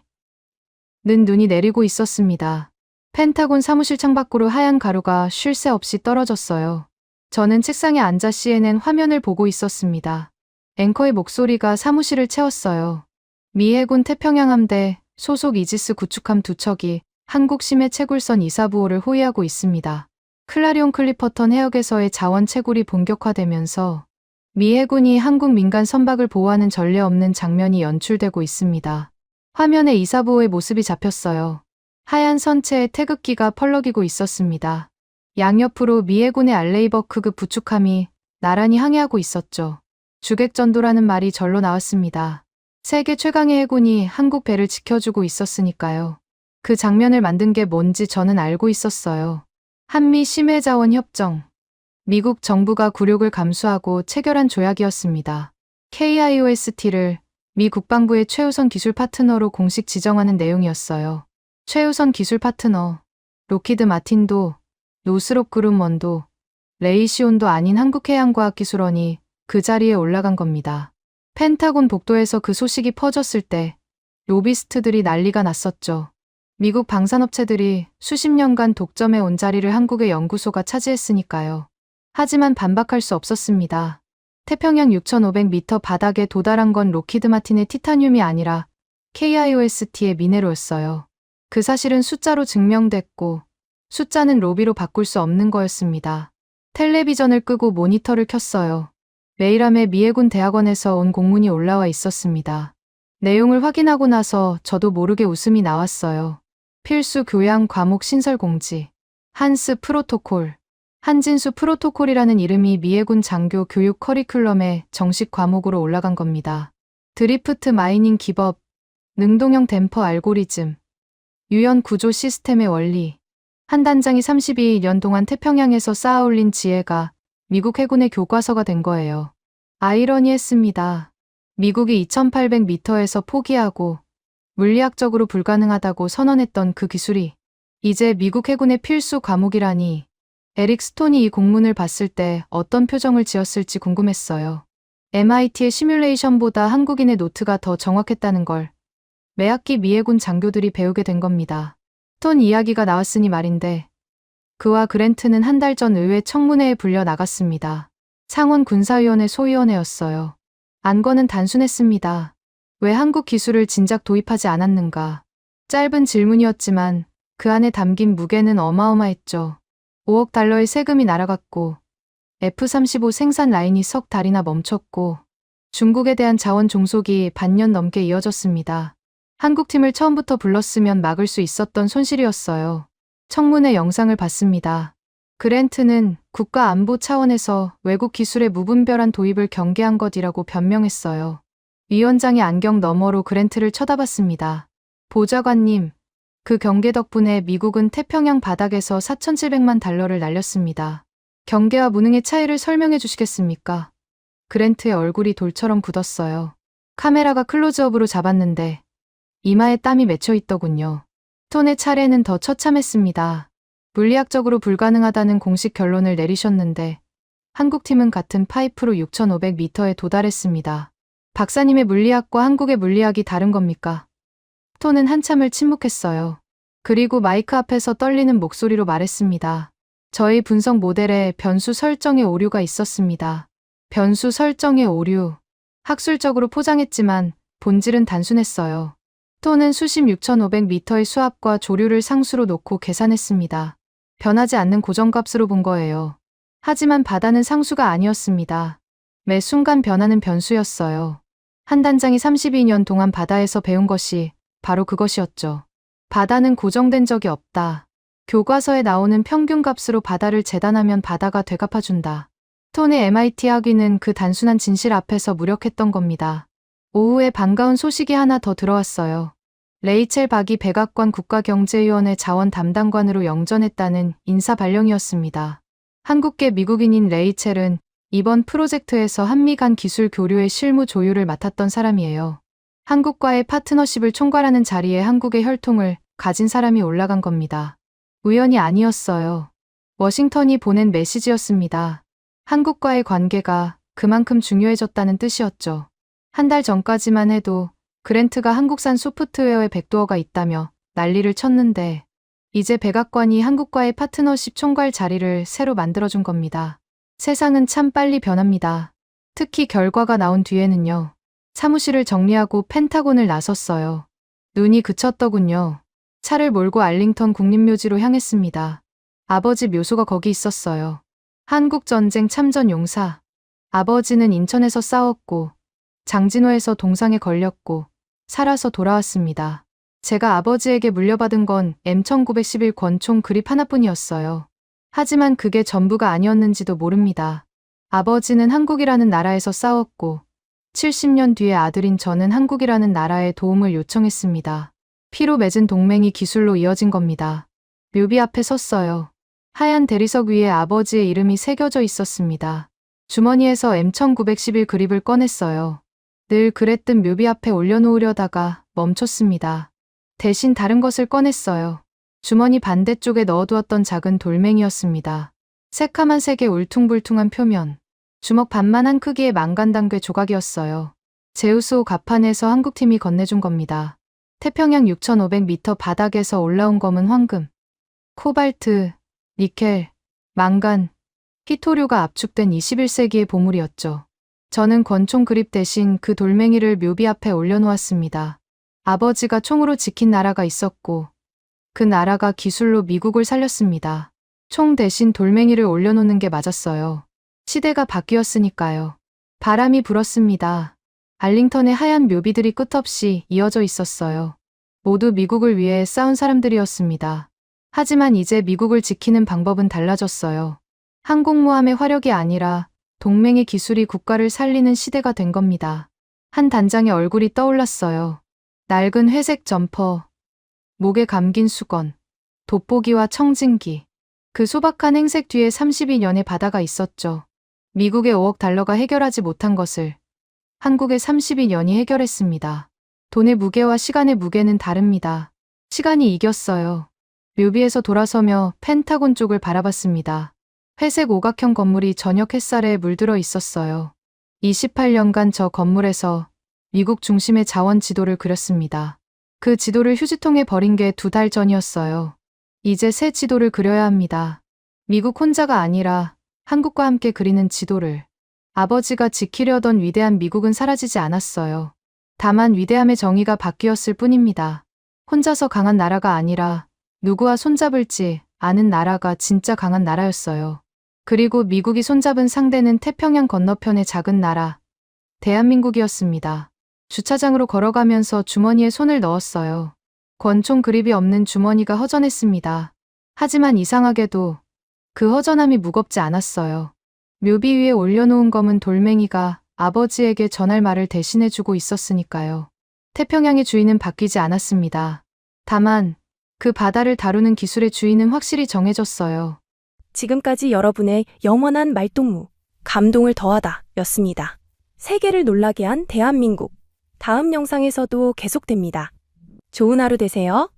는 눈이 내리고 있었습니다. 펜타곤 사무실 창밖으로 하얀 가루가 쉴 새 없이 떨어졌어요. 저는 책상에 앉아 CNN 화면을 보고 있었습니다. 앵커의 목소리가 사무실을 채웠어요. 미 해군 태평양 함대 소속 이지스 구축함 두 척이 한국 심해 채굴선 이사부호를 호위하고 있습니다. 클라리온 클리퍼턴 해역에서의 자원 채굴이 본격화되면서 미 해군이 한국 민간 선박을 보호하는 전례 없는 장면이 연출되고 있습니다. 화면에 이사부호의 모습이 잡혔어요. 하얀 선체에 태극기가 펄럭이고 있었습니다. 양옆으로 미 해군의 알레이버크급 부축함이 나란히 항해하고 있었죠. 주객전도라는 말이 절로 나왔습니다. 세계 최강의 해군이 한국 배를 지켜주고 있었으니까요. 그 장면을 만든 게 뭔지 저는 알고 있었어요. 한미 심해자원 협정. 미국 정부가 굴욕을 감수하고 체결한 조약이었습니다. KIOST를 미 국방부의 최우선 기술 파트너로 공식 지정하는 내용이었어요. 최우선 기술 파트너, 로키드 마틴도, 노스롭 그룹원도, 레이시온도 아닌 한국해양과학기술원이 그 자리에 올라간 겁니다. 펜타곤 복도에서 그 소식이 퍼졌을 때 로비스트들이 난리가 났었죠. 미국 방산업체들이 수십 년간 독점해 온 자리를 한국의 연구소가 차지했으니까요. 하지만 반박할 수 없었습니다. 태평양 6,500m 바닥에 도달한 건 로키드 마틴의 티타늄이 아니라 KIOST의 미네로였어요. 그 사실은 숫자로 증명됐고 숫자는 로비로 바꿀 수 없는 거였습니다. 텔레비전을 끄고 모니터를 켰어요. 메일함에 미 해군 대학원에서 온 공문이 올라와 있었습니다. 내용을 확인하고 나서 저도 모르게 웃음이 나왔어요. 필수 교양 과목 신설 공지. 한스 프로토콜. 한진수 프로토콜이라는 이름이 미 해군 장교 교육 커리큘럼의 정식 과목으로 올라간 겁니다. 드리프트 마이닝 기법, 능동형 댐퍼 알고리즘, 유연 구조 시스템의 원리. 한 단장이 32년 동안 태평양에서 쌓아올린 지혜가 미국 해군의 교과서가 된 거예요. 아이러니했습니다. 미국이 2,800m에서 포기하고 물리학적으로 불가능하다고 선언했던 그 기술이 이제 미국 해군의 필수 과목이라니. 에릭 스톤이 이 공문을 봤을 때 어떤 표정을 지었을지 궁금했어요. MIT의 시뮬레이션보다 한국인의 노트가 더 정확했다는 걸 매학기 미 해군 장교들이 배우게 된 겁니다. 스톤 이야기가 나왔으니 말인데 그와 그랜트는 한 달 전 의회 청문회에 불려 나갔습니다. 상원 군사위원회 소위원회였어요. 안건은 단순했습니다. 왜 한국 기술을 진작 도입하지 않았는가. 짧은 질문이었지만 그 안에 담긴 무게는 어마어마했죠. 5억 달러의 세금이 날아갔고 F-35 생산 라인이 석 달이나 멈췄고 중국에 대한 자원 종속이 반년 넘게 이어졌습니다. 한국팀을 처음부터 불렀으면 막을 수 있었던 손실이었어요. 청문회 영상을 봤습니다. 그랜트는 국가 안보 차원에서 외국 기술의 무분별한 도입을 경계한 것이라고 변명했어요. 위원장의 안경 너머로 그랜트를 쳐다봤습니다. 보좌관님, 그 경계 덕분에 미국은 태평양 바닥에서 4,700만 달러를 날렸습니다. 경계와 무능의 차이를 설명해 주시겠습니까? 그랜트의 얼굴이 돌처럼 굳었어요. 카메라가 클로즈업으로 잡았는데 이마에 땀이 맺혀 있더군요. 톤의 차례는 더 처참했습니다. 물리학적으로 불가능하다는 공식 결론을 내리셨는데 한국팀은 같은 파이프로 6,500m에 도달했습니다. 박사님의 물리학과 한국의 물리학이 다른 겁니까? 톤은 한참을 침묵했어요. 그리고 마이크 앞에서 떨리는 목소리로 말했습니다. 저희 분석 모델에 변수 설정에 오류가 있었습니다. 변수 설정의 오류. 학술적으로 포장했지만 본질은 단순했어요. 톤은 수심 6,500m의 수압과 조류를 상수로 놓고 계산했습니다. 변하지 않는 고정값으로 본 거예요. 하지만 바다는 상수가 아니었습니다. 매 순간 변하는 변수였어요. 한 단장이 32년 동안 바다에서 배운 것이 바로 그것이었죠. 바다는 고정된 적이 없다. 교과서에 나오는 평균값으로 바다를 재단하면 바다가 되갚아준다. 톤의 MIT 학위는 그 단순한 진실 앞에서 무력했던 겁니다. 오후에 반가운 소식이 하나 더 들어왔어요. 레이첼 박이 백악관 국가경제위원회 자원 담당관으로 영전했다는 인사 발령이었습니다. 한국계 미국인인 레이첼은 이번 프로젝트에서 한미 간 기술 교류의 실무 조율을 맡았던 사람이에요. 한국과의 파트너십을 총괄하는 자리에 한국의 혈통을 가진 사람이 올라간 겁니다. 우연이 아니었어요. 워싱턴이 보낸 메시지였습니다. 한국과의 관계가 그만큼 중요해졌다는 뜻이었죠. 한 달 전까지만 해도 그랜트가 한국산 소프트웨어에 백도어가 있다며 난리를 쳤는데 이제 백악관이 한국과의 파트너십 총괄 자리를 새로 만들어준 겁니다. 세상은 참 빨리 변합니다. 특히 결과가 나온 뒤에는요. 사무실을 정리하고 펜타곤을 나섰어요. 눈이 그쳤더군요. 차를 몰고 알링턴 국립묘지로 향했습니다. 아버지 묘소가 거기 있었어요. 한국전쟁 참전 용사. 아버지는 인천에서 싸웠고 장진호에서 동상에 걸렸고 살아서 돌아왔습니다. 제가 아버지에게 물려받은 건 M1911 권총 그립 하나뿐이었어요. 하지만 그게 전부가 아니었는지도 모릅니다. 아버지는 한국이라는 나라에서 싸웠고 70년 뒤에 아들인 저는 한국이라는 나라에 도움을 요청했습니다. 피로 맺은 동맹이 기술로 이어진 겁니다. 묘비 앞에 섰어요. 하얀 대리석 위에 아버지의 이름이 새겨져 있었습니다. 주머니에서 M1911 그립을 꺼냈어요. 늘 그랬듯 묘비 앞에 올려놓으려다가 멈췄습니다. 대신 다른 것을 꺼냈어요. 주머니 반대쪽에 넣어두었던 작은 돌멩이였습니다. 새카만 색의 울퉁불퉁한 표면. 주먹 반만한 크기의 망간당괴 조각이었어요. 제우스호 가판에서 한국팀이 건네준 겁니다. 태평양 6,500m 바닥에서 올라온 검은 황금, 코발트, 니켈, 망간, 희토류가 압축된 21세기의 보물이었죠. 저는 권총 그립 대신 그 돌멩이를 묘비 앞에 올려놓았습니다. 아버지가 총으로 지킨 나라가 있었고 그 나라가 기술로 미국을 살렸습니다. 총 대신 돌멩이를 올려놓는 게 맞았어요. 시대가 바뀌었으니까요. 바람이 불었습니다. 알링턴의 하얀 묘비들이 끝없이 이어져 있었어요. 모두 미국을 위해 싸운 사람들이었습니다. 하지만 이제 미국을 지키는 방법은 달라졌어요. 항공모함의 화력이 아니라 동맹의 기술이 국가를 살리는 시대가 된 겁니다. 한 단장의 얼굴이 떠올랐어요. 낡은 회색 점퍼, 목에 감긴 수건, 돋보기와 청진기. 그 소박한 행색 뒤에 32년의 바다가 있었죠. 미국의 5억 달러가 해결하지 못한 것을 한국의 32년이 해결했습니다. 돈의 무게와 시간의 무게는 다릅니다. 시간이 이겼어요. 묘비에서 돌아서며 펜타곤 쪽을 바라봤습니다. 회색 오각형 건물이 저녁 햇살에 물들어 있었어요. 28년간 저 건물에서 미국 중심의 자원 지도를 그렸습니다. 그 지도를 휴지통에 버린 게 2달 전이었어요. 이제 새 지도를 그려야 합니다. 미국 혼자가 아니라 한국과 함께 그리는 지도를. 아버지가 지키려던 위대한 미국은 사라지지 않았어요. 다만 위대함의 정의가 바뀌었을 뿐입니다. 혼자서 강한 나라가 아니라 누구와 손잡을지 아는 나라가 진짜 강한 나라였어요. 그리고 미국이 손잡은 상대는 태평양 건너편의 작은 나라, 대한민국이었습니다. 주차장으로 걸어가면서 주머니에 손을 넣었어요. 권총 그립이 없는 주머니가 허전했습니다. 하지만 이상하게도 그 허전함이 무겁지 않았어요. 묘비 위에 올려놓은 검은 돌멩이가 아버지에게 전할 말을 대신해주고 있었으니까요. 태평양의 주인은 바뀌지 않았습니다. 다만 그 바다를 다루는 기술의 주인은 확실히 정해졌어요. 지금까지 여러분의 영원한 말동무, 감동을 더하다 였습니다. 세계를 놀라게 한 대한민국. 다음 영상에서도 계속됩니다. 좋은 하루 되세요.